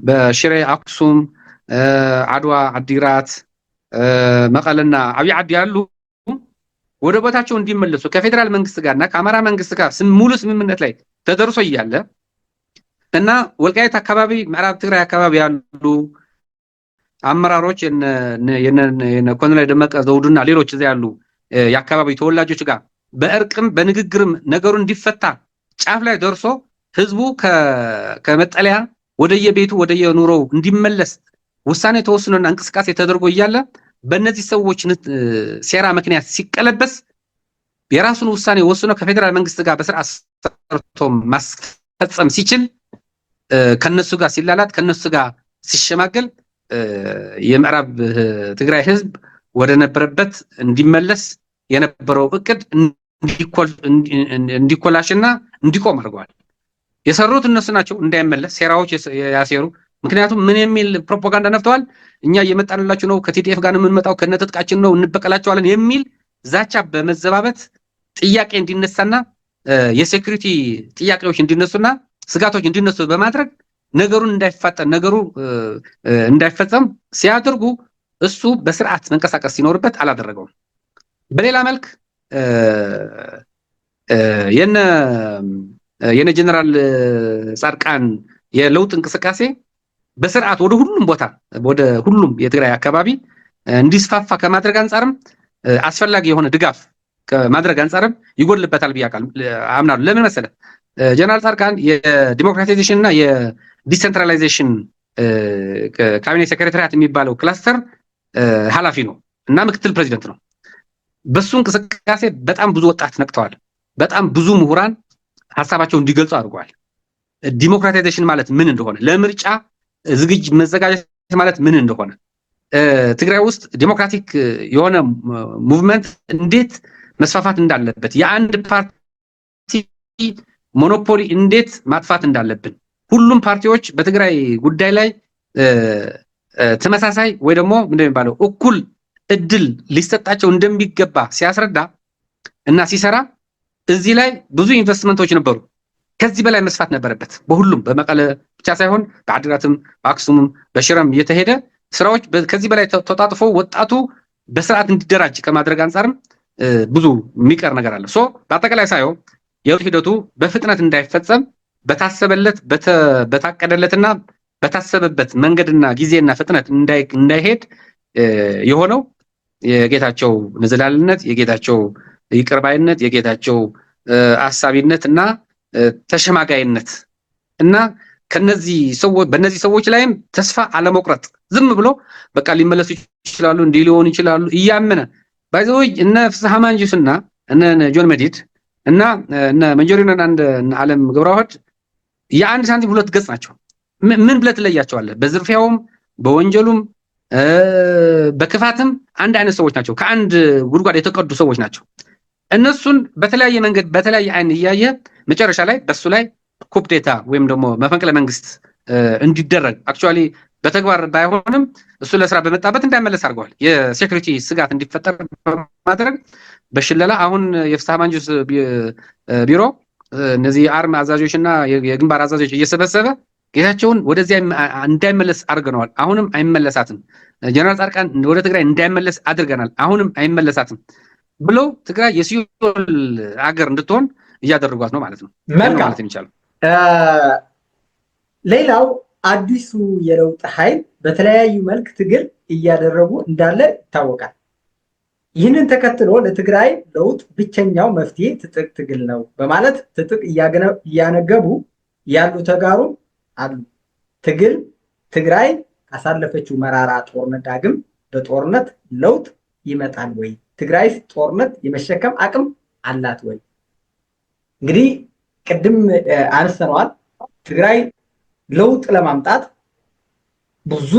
በሽሬ፣ አክሱም፣ አድዋ፣ አዲግራት፣ መቀለና አብይ ዓዲ ያሉ ወደ ቦታቸው እንዲመለሱ ከፌደራል መንግስት ጋርና ከአማራ መንግስት ጋር ሙሉ ስምምነት ላይ ተደርሶ እያለ እና ወልቃይት አካባቢ ምዕራብ ትግራይ አካባቢ ያሉ አመራሮች የነ ኮሎኔል ደመቀ ዘውዱና ሌሎች እዚያ ያሉ የአካባቢ ተወላጆች ጋር በእርቅም በንግግርም ነገሩ እንዲፈታ ጫፍ ላይ ደርሶ ህዝቡ ከመጠለያ ወደየቤቱ ወደየኑሮው እንዲመለስ ውሳኔ ተወስኖና እንቅስቃሴ ተደርጎ እያለ በእነዚህ ሰዎች ሴራ ምክንያት ሲቀለበስ የራሱን ውሳኔ ወስኖ ከፌደራል መንግስት ጋር በስርዓት ሰርቶ ማስፈጸም ሲችል ከነሱ ጋር ሲላላት ከነሱ ጋር ሲሸማገል የምዕራብ ትግራይ ህዝብ ወደ ነበረበት እንዲመለስ የነበረው እቅድ እንዲኮላሽና እንዲቆም አድርገዋል። የሰሩት እነሱ ናቸው እንዳይመለስ ሴራዎች ያሴሩ። ምክንያቱም ምን የሚል ፕሮፓጋንዳ ነፍተዋል? እኛ እየመጣንላችሁ ነው፣ ከቲዲኤፍ ጋር ነው የምንመጣው፣ ከነትጥቃችን ነው እንበቀላቸዋለን የሚል ዛቻ በመዘባበት ጥያቄ እንዲነሳና የሴኩሪቲ ጥያቄዎች እንዲነሱና ስጋቶች እንዲነሱ በማድረግ ነገሩን እንዳይፋጠን ነገሩ እንዳይፈጸም ሲያደርጉ እሱ በስርዓት መንቀሳቀስ ሲኖርበት አላደረገውም። በሌላ መልክ የነ ጀነራል ጻድቃን የለውጥ እንቅስቃሴ በስርዓት ወደ ሁሉም ቦታ ወደ ሁሉም የትግራይ አካባቢ እንዲስፋፋ ከማድረግ አንጻርም አስፈላጊ የሆነ ድጋፍ ከማድረግ አንጻርም ይጎልበታል ብዬ አምናለሁ። ለምን መሰለህ? ጀነራል ጻድቃን የዲሞክራታይዜሽን እና የዲሴንትራላይዜሽን ካቢኔት ሴክሬታሪያት የሚባለው ክላስተር ኃላፊ ነው እና ምክትል ፕሬዚደንት ነው። በሱ እንቅስቃሴ በጣም ብዙ ወጣት ነቅተዋል። በጣም ብዙ ምሁራን ሀሳባቸው እንዲገልጹ አድርገዋል። ዲሞክራታይዜሽን ማለት ምን እንደሆነ፣ ለምርጫ መዘጋጀት ማለት ምን እንደሆነ፣ ትግራይ ውስጥ ዲሞክራቲክ የሆነ ሙቭመንት እንዴት መስፋፋት እንዳለበት፣ የአንድ ፓርቲ ሞኖፖሊ እንዴት ማጥፋት እንዳለብን፣ ሁሉም ፓርቲዎች በትግራይ ጉዳይ ላይ ተመሳሳይ ወይ ደግሞ ምንድነው የሚባለው እኩል እድል ሊሰጣቸው እንደሚገባ ሲያስረዳ እና ሲሰራ እዚህ ላይ ብዙ ኢንቨስትመንቶች ነበሩ። ከዚህ በላይ መስፋት ነበረበት። በሁሉም በመቀለ ብቻ ሳይሆን በአዲግራትም በአክሱምም በሽረም እየተሄደ ስራዎች ከዚህ በላይ ተጣጥፎ ወጣቱ በስርዓት እንዲደራጅ ከማድረግ አንጻርም ብዙ የሚቀር ነገር አለ። በአጠቃላይ ሳየው የለውጥ ሂደቱ በፍጥነት እንዳይፈጸም በታሰበለት በታቀደለትና በታሰበበት መንገድና ጊዜና ፍጥነት እንዳይሄድ የሆነው የጌታቸው ንዝላልነት፣ የጌታቸው ይቅርባይነት፣ የጌታቸው አሳቢነት እና ተሸማጋይነት እና በእነዚህ ሰዎች ላይም ተስፋ አለመቁረጥ፣ ዝም ብሎ በቃ ሊመለሱ ይችላሉ እንዲህ ሊሆኑ ይችላሉ እያመነ ባይዘው እነ ፍስሐ ማንጁስና እነ ጆን መዲድ እና እነ መንጆሪኖና እነ ዓለም ገብረዋህድ የአንድ ሳንቲም ሁለት ገጽ ናቸው። ምን ብለህ ትለያቸዋለህ? በዝርፊያውም በወንጀሉም በክፋትም አንድ አይነት ሰዎች ናቸው። ከአንድ ጉድጓድ የተቀዱ ሰዎች ናቸው። እነሱን በተለያየ መንገድ በተለያየ አይን እያየ መጨረሻ ላይ በሱ ላይ ኩፕዴታ ወይም ደግሞ መፈንቅለ መንግስት እንዲደረግ አክቹአሊ በተግባር ባይሆንም እሱ ለስራ በመጣበት እንዳይመለስ አድርገዋል። የሴኩሪቲ ስጋት እንዲፈጠር በማድረግ በሽለላ አሁን የፍስሐ ማንጁስ ቢሮ እነዚህ አርም አዛዦችና የግንባር አዛዦች እየሰበሰበ ጌታቸውን ወደዚያ እንዳይመለስ አድርገናል። አሁንም አይመለሳትም። ጀነራል ጻድቃን ወደ ትግራይ እንዳይመለስ አድርገናል። አሁንም አይመለሳትም ብለው ትግራይ የሲኦል አገር እንድትሆን እያደረጓት ነው ማለት ነው። ማለት የሚቻለው ሌላው አዲሱ የለውጥ ኃይል በተለያዩ መልክ ትግል እያደረጉ እንዳለ ይታወቃል። ይህንን ተከትሎ ለትግራይ ለውጥ ብቸኛው መፍትሄ ትጥቅ ትግል ነው በማለት ትጥቅ እያነገቡ ያሉ ተጋሩ አሉ። ትግል ትግራይ ካሳለፈችው መራራ ጦርነት ዳግም በጦርነት ለውጥ ይመጣል ወይ? ትግራይ ጦርነት የመሸከም አቅም አላት ወይ? እንግዲህ ቅድም አንስተነዋል። ትግራይ ለውጥ ለማምጣት ብዙ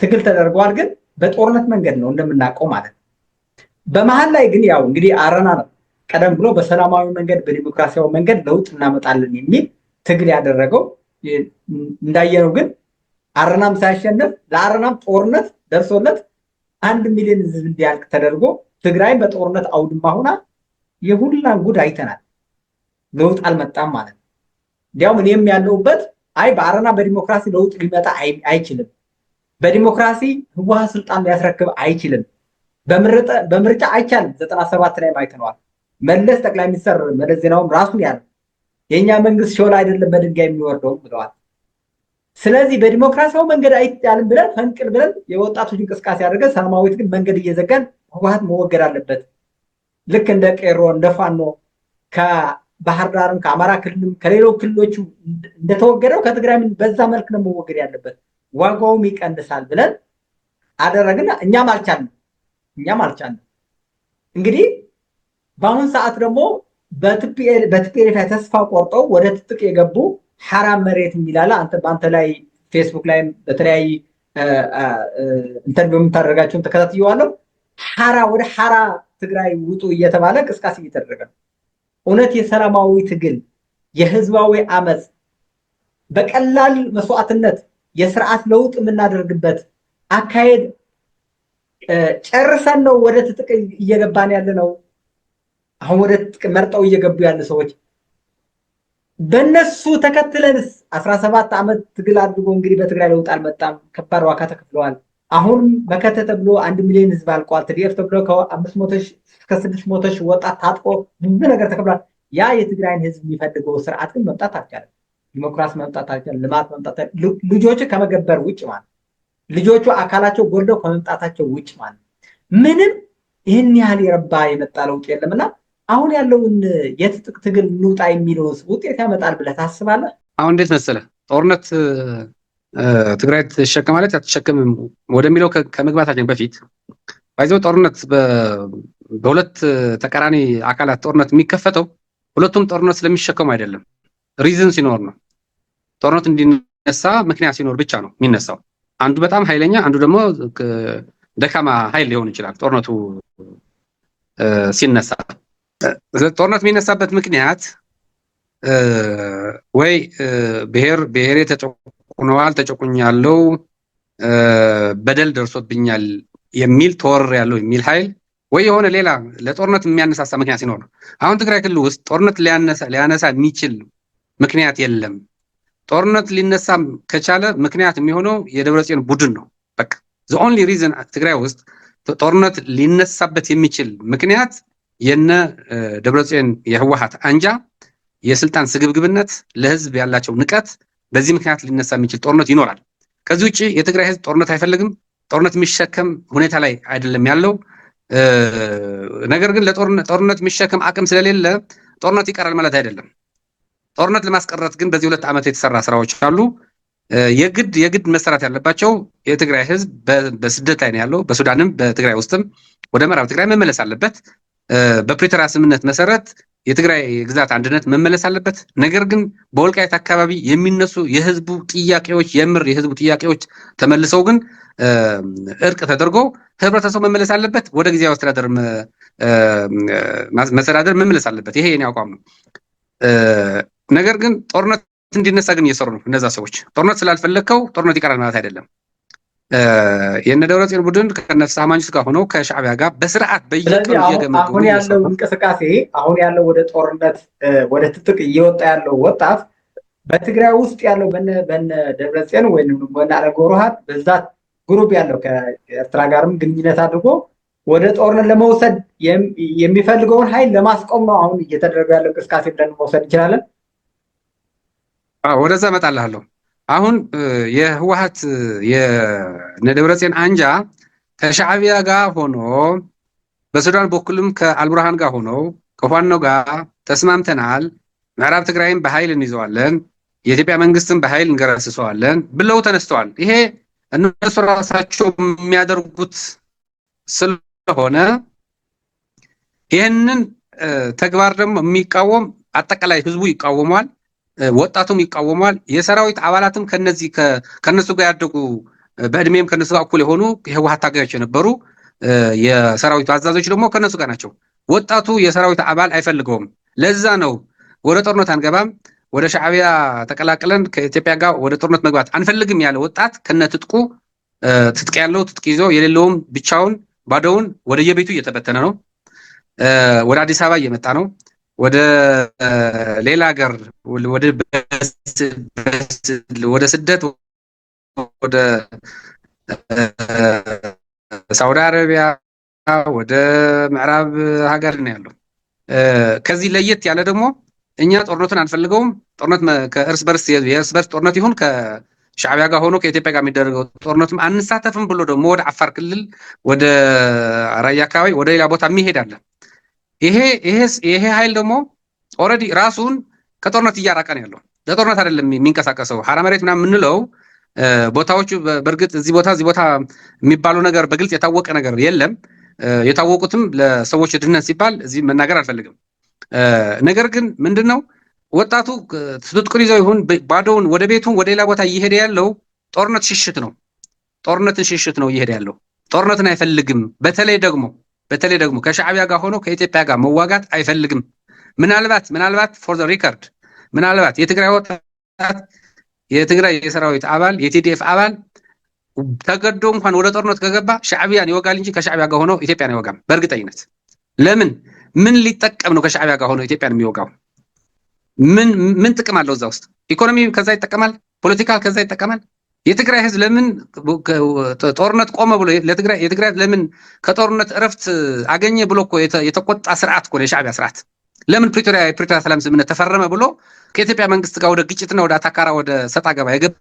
ትግል ተደርጓል፣ ግን በጦርነት መንገድ ነው እንደምናውቀው ማለት ነው። በመሀል ላይ ግን ያው እንግዲህ አረና ነው ቀደም ብሎ በሰላማዊ መንገድ በዲሞክራሲያዊ መንገድ ለውጥ እናመጣለን የሚል ትግል ያደረገው። እንዳየነው ግን አረናም ሳይሸነፍ ለአረናም ጦርነት ደርሶለት 1 ሚሊዮን ህዝብ እንዲያልቅ ተደርጎ ትግራይም በጦርነት አውድማ ሆና የሁላን ጉድ አይተናል። ለውጥ አልመጣም ማለት ነው። እንዲያውም እኔም ያለሁበት በአረና በዲሞክራሲ ለውጥ ሊመጣ አይችልም፣ በዲሞክራሲ ህወሓት ስልጣን ሊያስረክብ አይችልም፣ በምርጫ አይቻልም። 97 ላይ አይተነዋል። መለስ ጠቅላይ ሚኒስትር መለስ ዜናውም ራሱን ያለ የኛ መንግስት ሾላ አይደለም በድንጋይ የሚወርደው ብለዋል። ስለዚህ በዲሞክራሲያዊ መንገድ አይቻልም ብለን ፈንቅል ብለን የወጣቶች እንቅስቃሴ አድርገን ሰላማዊ ትግል መንገድ እየዘጋን ህወሓት መወገድ አለበት። ልክ እንደ ቄሮ እንደ ፋኖ ከባህር ዳርም ከአማራ ክልልም ከሌሎች ክልሎቹ እንደተወገደው ከትግራይ በዛ መልክ ነው መወገድ ያለበት፣ ዋጋውም ይቀንሳል ብለን አደረግን። እኛም አልቻልንም። እንግዲህ በአሁን ሰዓት ደግሞ በቲፒኤልኤፍ ላይ ተስፋ ቆርጠው ወደ ትጥቅ የገቡ ሐራም መሬት የሚላለ በአንተ ላይ ፌስቡክ ላይ በተለያየ ኢንተርቪው የምታደርጋቸውን ተከታትየዋለሁ። ወደ ሐራ ትግራይ ውጡ እየተባለ ቅስቃሴ እየተደረገ ነው። እውነት የሰላማዊ ትግል የህዝባዊ አመፅ በቀላል መስዋዕትነት የስርዓት ለውጥ የምናደርግበት አካሄድ ጨርሰን ነው ወደ ትጥቅ እየገባን ያለ ነው። አሁን ወደ ትጥቅ መርጠው እየገቡ ያሉ ሰዎች በእነሱ ተከትለንስ 17 ዓመት ትግል አድርጎ እንግዲህ በትግራይ ለውጥ አልመጣም። ከባድ ዋጋ ተከፍለዋል። አሁን መከተ ተብሎ 1 ሚሊዮን ህዝብ አልቋል። ትዲኤፍ ተብሎ ከ500 እስከ 600 ሺህ ወጣት ታጥቆ ብዙ ነገር ተከፍሏል። ያ የትግራይን ህዝብ የሚፈልገው ስርዓት ግን መምጣት አልቻለም። ዲሞክራሲ መምጣት አልቻለም። ልማት መምጣት ልጆቹ ከመገበር ውጭ ማለት ልጆቹ አካላቸው ጎልደው ከመምጣታቸው ውጭ ማለት ምንም ይህን ያህል የረባ የመጣ ለውጥ የለምና አሁን ያለውን የትጥቅ ትግል እንውጣ የሚለው ውጤት ያመጣል ብለህ ታስባለህ? አሁን እንዴት መሰለህ ጦርነት ትግራይ ትሸከማለች አትሸከምም ወደሚለው ከመግባታችን በፊት ባይዘው ጦርነት በሁለት ተቃራኒ አካላት ጦርነት የሚከፈተው ሁለቱም ጦርነት ስለሚሸከሙ አይደለም፣ ሪዝን ሲኖር ነው። ጦርነት እንዲነሳ ምክንያት ሲኖር ብቻ ነው የሚነሳው። አንዱ በጣም ኃይለኛ፣ አንዱ ደግሞ ደካማ ኃይል ሊሆን ይችላል። ጦርነቱ ሲነሳ ጦርነት የሚነሳበት ምክንያት ወይ ብሔሬ ተጨቁነዋል፣ ተጨቁኛለሁ፣ በደል ደርሶብኛል የሚል ተወርር ያለው የሚል ኃይል ወይ የሆነ ሌላ ለጦርነት የሚያነሳሳ ምክንያት ሲኖር ነው። አሁን ትግራይ ክልል ውስጥ ጦርነት ሊያነሳ የሚችል ምክንያት የለም። ጦርነት ሊነሳ ከቻለ ምክንያት የሚሆነው የደብረጽዮን ቡድን ነው። በቃ the only reason ትግራይ ውስጥ ጦርነት ሊነሳበት የሚችል ምክንያት የነ ደብረጽዮን የህወሓት አንጃ የስልጣን ስግብግብነት፣ ለህዝብ ያላቸው ንቀት፣ በዚህ ምክንያት ሊነሳ የሚችል ጦርነት ይኖራል። ከዚህ ውጪ የትግራይ ህዝብ ጦርነት አይፈልግም። ጦርነት የሚሸከም ሁኔታ ላይ አይደለም ያለው። ነገር ግን ለጦርነት የሚሸከም አቅም ስለሌለ ጦርነት ይቀራል ማለት አይደለም። ጦርነት ለማስቀረት ግን በዚህ 2 ዓመት የተሰራ ስራዎች አሉ። የግድ መሰራት ያለባቸው የትግራይ ህዝብ በስደት ላይ ነው ያለው። በሱዳንም በትግራይ ውስጥም ወደ ምዕራብ ትግራይ መመለስ አለበት። በፕሪቶሪያ ስምምነት መሰረት የትግራይ ግዛት አንድነት መመለስ አለበት። ነገር ግን በወልቃይት አካባቢ የሚነሱ የህዝቡ ጥያቄዎች የህዝቡ ጥያቄዎች ተመልሰው ግን እርቅ ተደርጎ ህብረተሰቡ መመለስ አለበት። ወደ ጊዜያዊ አስተዳደር መስተዳደር መመለስ አለበት። ይሄ የኔ አቋም ነው። ነገር ግን ጦርነት እንዲነሳ ግን እየሰሩ ነው እነዛ ሰዎች። ጦርነት ስላልፈለግከው ጦርነት ይቀራል ማለት አይደለም። የነ ደብረጽዮን ቡድን ከነፍስሐ ማንጁስ ጋር ሆነው ከሻዕቢያ ጋር በስርዓት በየቀኑ እየገመገሙ አሁን ያለው እንቅስቃሴ አሁን ያለው ወደ ጦርነት ወደ ትጥቅ እየወጣ ያለው ወጣት በትግራይ ውስጥ ያለው በነ ደብረጽዮን ወይም በነ አረጎሮሃት በዛ ግሩፕ ያለው ከኤርትራ ጋርም ግንኙነት አድርጎ ወደ ጦርነት ለመውሰድ የሚፈልገውን ኃይል ለማስቆም ነው አሁን እየተደረገ ያለው እንቅስቃሴ ብለን መውሰድ እንችላለን። ወደዛ እመጣልሃለሁ። አሁን የህወሓት የነደብረጽዮን አንጃ ከሻዕቢያ ጋር ሆኖ በሱዳን በኩልም ከአልቡርሃን ጋር ሆኖ ከዋናው ጋር ተስማምተናል፣ ምዕራብ ትግራይም በኃይል እንይዘዋለን፣ የኢትዮጵያ መንግስትም በኃይል እንገረስሰዋለን ብለው ተነስተዋል። ይሄ እነሱ ራሳቸው የሚያደርጉት ስለሆነ ይህንን ተግባር ደግሞ የሚቃወም አጠቃላይ ህዝቡ ይቃወሟል፣ ወጣቱም ይቃወሟል። የሰራዊት አባላትም ከነሱ ጋር ያደጉ በእድሜም ከነሱ ጋር እኩል የሆኑ የህወሓት ታጋዮች የነበሩ የሰራዊቱ አዛዦች ደግሞ ከነሱ ጋር ናቸው። ወጣቱ የሰራዊት አባል አይፈልገውም። ለዛ ነው ወደ ጦርነት አንገባም፣ ወደ ሻዕቢያ ተቀላቅለን ከኢትዮጵያ ጋር ወደ ጦርነት መግባት አንፈልግም ያለ ወጣት ከነትጥቁ ትጥቅ ያለው ትጥቅ ይዞ የሌለውም ብቻውን ባዶውን ወደ የቤቱ እየተበተነ ነው። ወደ አዲስ አበባ እየመጣ ነው። ወደ ሌላ ሀገር ወደ ስደት ወደ ሳውዲ አረቢያ ወደ ምዕራብ ሀገር ነው ያለው። ከዚህ ለየት ያለ ደግሞ እኛ ጦርነቱን አንፈልገውም። ጦርነት ከእርስ በርስ የእርስ በርስ ጦርነት ይሁን ከሻዕቢያ ጋር ሆኖ ከኢትዮጵያ ጋር የሚደረገው ጦርነትም አንሳተፍም ብሎ ደግሞ ወደ አፋር ክልል ወደ ራያ አካባቢ ወደ ሌላ ቦታ የሚሄድ አለ። ይሄ ኃይል ደግሞ ኦልሬዲ ራሱን ከጦርነት እያራቀ ነው ያለው። ለጦርነት አይደለም የሚንቀሳቀሰው። ሐራ መሬት ምናምን የምንለው ቦታዎቹ በእርግጥ እዚህ ቦታ የሚባለው ነገር በግልጽ የታወቀ ነገር የለም። የታወቁትም ለሰዎች ድህነት ሲባል እዚህ መናገር አልፈልግም። ነገር ግን ምንድነው ወጣቱ ትጥቁን ይዘው ይሁን ባዶውን ወደ ቤቱ ወደ ሌላ ቦታ እየሄደ ያለው ጦርነት ሽሽት ነው። ጦርነትን ሽሽት ነው እየሄደ ያለው። ጦርነትን አይፈልግም። በተለይ ደግሞ ከሻዕቢያ ጋር ሆኖ ከኢትዮጵያ ጋር መዋጋት አይፈልግም። ምናልባት ፎር ዘ ሪከርድ ምናልባት የትግራይ ወጣት የትግራይ የሰራዊት አባል የቲዲኤፍ አባል ተገዶ እንኳን ወደ ጦርነት ከገባ ሻዕቢያን ይወጋል እንጂ ከሻዕቢያ ጋር ሆኖ ኢትዮጵያን አይወጋም በእርግጠኝነት። ለምን? ምን ሊጠቀም ነው ከሻዕቢያ ጋር ሆኖ ኢትዮጵያን የሚወጋው? ምን ጥቅም አለው እዛ ውስጥ? ኢኮኖሚ ከዛ ይጠቀማል፣ ፖለቲካ ከዛ ይጠቀማል። የትግራይ ህዝብ ለምን ጦርነት ቆመ ብሎ የትግራይ ለምን ከጦርነት እረፍት አገኘ ብሎ እኮ የተቆጣ ስርዓት እኮ የሻዕቢያ ስርዓት ለምን የፕሪቶሪያ ሰላም ስምምነት ተፈረመ ብሎ ከኢትዮጵያ መንግስት ጋር ወደ ግጭትና ወደ አታካራ ወደ ሰጣ ገባ የገባ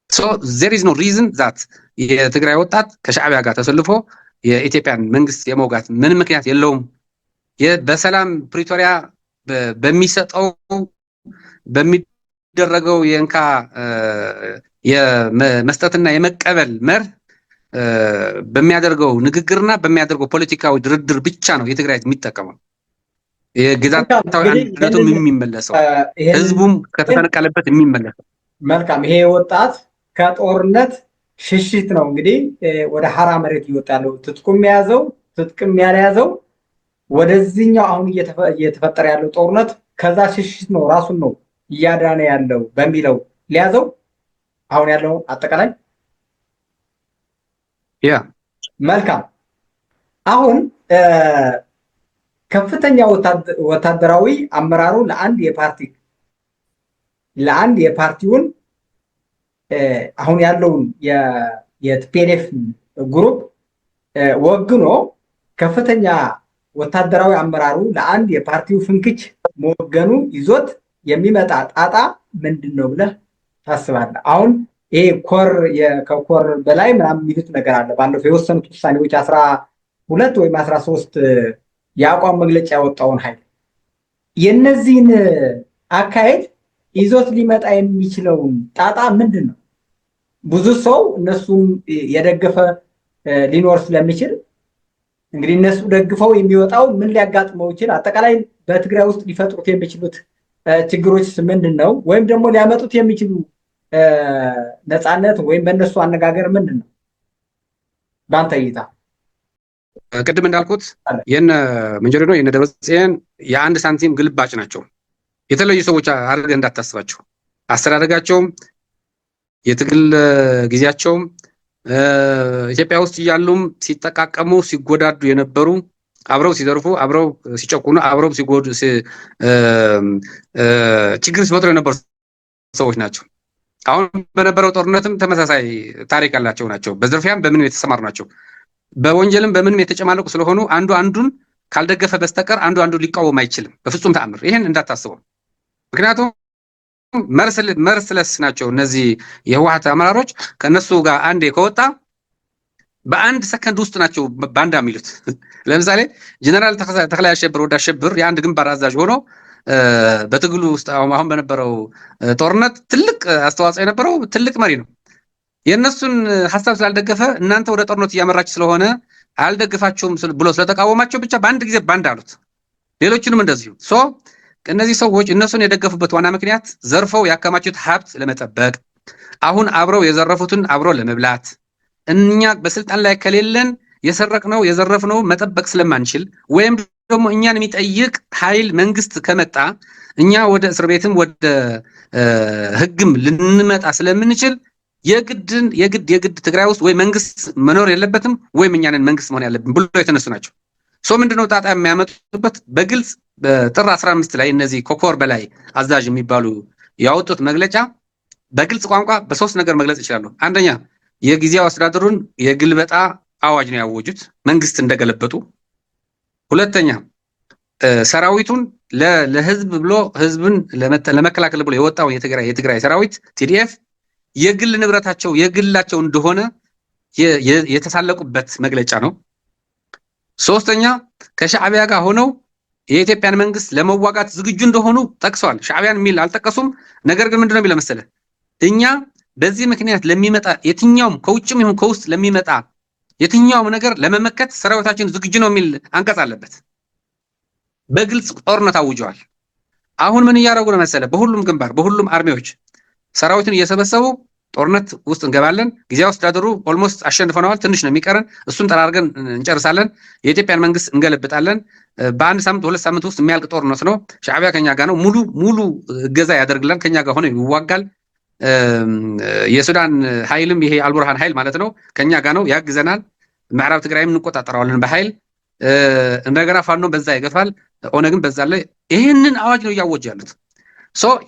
ሶ there is no reason that የትግራይ ወጣት ከሻዕቢያ ጋር ተሰልፎ የኢትዮጵያን መንግስት የመውጋት ምን ምክንያት የለውም። በሰላም ፕሪቶሪያ በሚሰጠው በሚደረገው የእንካ የመስጠትና የመቀበል መርህ በሚያደርገው ንግግርና በሚያደርገው ፖለቲካዊ ድርድር ብቻ ነው የትግራይ የሚጠቀመው። የግዛታዊ አንድነቱም የሚመለሰው ህዝቡም ከተፈነቀለበት የሚመለሰው። መልካም። ይሄ ወጣት ከጦርነት ሽሽት ነው እንግዲህ ወደ ሐራ መሬት እየወጣ ያለው። ትጥቅም ያልያዘው ወደዚህኛው አሁን እየተፈጠረ ያለው ጦርነት ከዛ ሽሽት ነው ራሱን ነው እያዳነ ያለው በሚለው ሊያዘው አሁን ያለው አጠቃላይ መልካም። አሁን ከፍተኛ ወታደራዊ አመራሩ ለአንድ የፓርቲውን አሁን ያለውን የቲፒኤልኤፍ ግሩፕ ወግኖ ከፍተኛ ወታደራዊ አመራሩ ለአንድ የፓርቲው ፍንክች መወገኑ ይዞት የሚመጣ ጣጣ ምንድን ነው ብለህ ታስባለህ? አሁን ይሄ ከኮር በላይ ምናምን የሚሉት ነገር አለ። ባለፈው የወሰኑት ውሳኔዎች 12 ወይም 13 የአቋም መግለጫ ያወጣውን ኃይል የነዚህን አካሄድ ይዞት ሊመጣ የሚችለውን ጣጣ ምንድን ነው? ብዙ ሰው እነሱም የደገፈ ሊኖር ስለሚችል እንግዲህ እነሱ ደግፈው የሚወጣው ምን ሊያጋጥመው ይችላል? አጠቃላይ በትግራይ ውስጥ ሊፈጥሩት የሚችሉት ችግሮች ምንድን ነው? ወይም ደግሞ ሊያመጡት የሚችሉ ነፃነት ወይም በእነሱ አነጋገር ምንድን ነው በአንተ እይታ? ቅድም እንዳልኩት የነ መንጀሪኖ የነ ደብረጽዮን የአንድ ሳንቲም ግልባጭ ናቸው። የተለዩ ሰዎች አድርገህ እንዳታስባቸው። አስተዳደጋቸውም የትግል ጊዜያቸውም ኢትዮጵያ ውስጥ እያሉም ሲጠቃቀሙ ሲጎዳዱ የነበሩ አብረው ሲዘርፉ አብረው ሲጨቁኑ አብረው ሲጎዱ ችግር ሲፈጥሩ የነበሩ ሰዎች ናቸው። አሁን በነበረው ጦርነትም ተመሳሳይ ታሪክ ያላቸው ናቸው። በዝርፊያም በምንም የተሰማሩ ናቸው። በወንጀልም በምንም የተጨማለቁ ስለሆኑ አንዱ አንዱን ካልደገፈ በስተቀር አንዱ አንዱን ሊቃወም አይችልም በፍጹም ተአምር። ይሄን እንዳታስበው። ምክንያቱም መርስለስ ናቸው እነዚህ የህወሓት አመራሮች። ከነሱ ጋር አንዴ ከወጣ በአንድ ሰከንድ ውስጥ ናቸው ባንዳ የሚሉት። ለምሳሌ ጀነራል ተክላይ አሸብር ወዳ አሸብር የአንድ ግንባር አዛዥ ሆኖ በትግሉ ውስጥ አሁን በነበረው ጦርነት ትልቅ አስተዋጽኦ የነበረው ትልቅ መሪ ነው። የእነሱን ሀሳብ ስላልደገፈ እናንተ ወደ ጦርነት እያመራች ስለሆነ አልደግፋቸውም ብሎ ስለተቃወማቸው ብቻ በአንድ ጊዜ ባንድ አሉት። ሌሎችንም እንደዚሁ። እነዚህ ሰዎች እነሱን የደገፉበት ዋና ምክንያት ዘርፈው ያከማቹት ሀብት ለመጠበቅ፣ አሁን አብረው የዘረፉትን አብረው ለመብላት፣ እኛ በስልጣን ላይ ከሌለን የሰረቅነው የዘረፍነው መጠበቅ ስለማንችል ወይም ደግሞ እኛን የሚጠይቅ ኃይል መንግስት ከመጣ እኛ ወደ እስር ቤትም ወደ ህግም ልንመጣ ስለምንችል የግድ ትግራይ ውስጥ ወይ መንግስት መኖር የለበትም ወይም እኛንን መንግስት መሆን ያለብን ብሎ የተነሱ ናቸው። ምንድነው ጣጣ የሚያመጡበት? በግልጽ በጥር 15 ላይ እነዚህ ከኮር በላይ አዛዥ የሚባሉ ያወጡት መግለጫ በግልጽ ቋንቋ በሶስት ነገር መግለጽ ይችላሉ። አንደኛ የጊዜያዊ አስተዳደሩን የግልበጣ አዋጅ ነው ያወጁት፣ መንግስት እንደገለበጡ። ሁለተኛ ሰራዊቱን ለህዝብ ብሎ ህዝብን ለመከላከል ብሎ የወጣው የትግራይ ሰራዊት ቲዲኤፍ የግል ንብረታቸው የግላቸው እንደሆነ የተሳለቁበት መግለጫ ነው። ሶስተኛ ከሻዕቢያ ጋር ሆነው የኢትዮጵያን መንግስት ለመዋጋት ዝግጁ እንደሆኑ ጠቅሰዋል። ሻዕቢያን የሚል አልጠቀሱም። ነገር ግን ምንድነው የሚለው መሰለህ? እኛ በዚህ ምክንያት ለሚመጣ የትኛውም ከውጭም ይሁን ከውስጥ ለሚመጣ የትኛውም ነገር ለመመከት ሰራዊታችን ዝግጁ ነው የሚል አንቀጽ አለበት። በግልጽ ጦርነት አውጀዋል። አሁን ምን እያደረጉ ነው መሰለ? በሁሉም ግንባር በሁሉም አርሚዎች ሰራዊትን እየሰበሰቡ ጦርነት ውስጥ እንገባለን። ጊዜያዊ አስተዳደሩ ኦልሞስት አሸንፈነዋል፣ ትንሽ ነው የሚቀረን፣ እሱን ጠራርገን እንጨርሳለን። የኢትዮጵያን መንግስት እንገለብጣለን። በአንድ ሳምንት 2 ሳምንት ውስጥ የሚያልቅ ጦርነት ነው። ሻዕቢያ ከኛ ጋር ነው፣ ሙሉ እገዛ ያደርግላል፣ ከኛ ጋር ሆነ ይዋጋል። የሱዳን ኃይልም ይሄ አልቡርሃን ኃይል ማለት ነው ከኛ ጋር ነው፣ ያግዘናል። ምዕራብ ትግራይም እንቆጣጠረዋለን በኃይል እንደገና ፋኖ በዛ ይገፋል፣ ኦነግም በዛ ላይ ይህንን አዋጅ ነው እያወጁ ያሉት።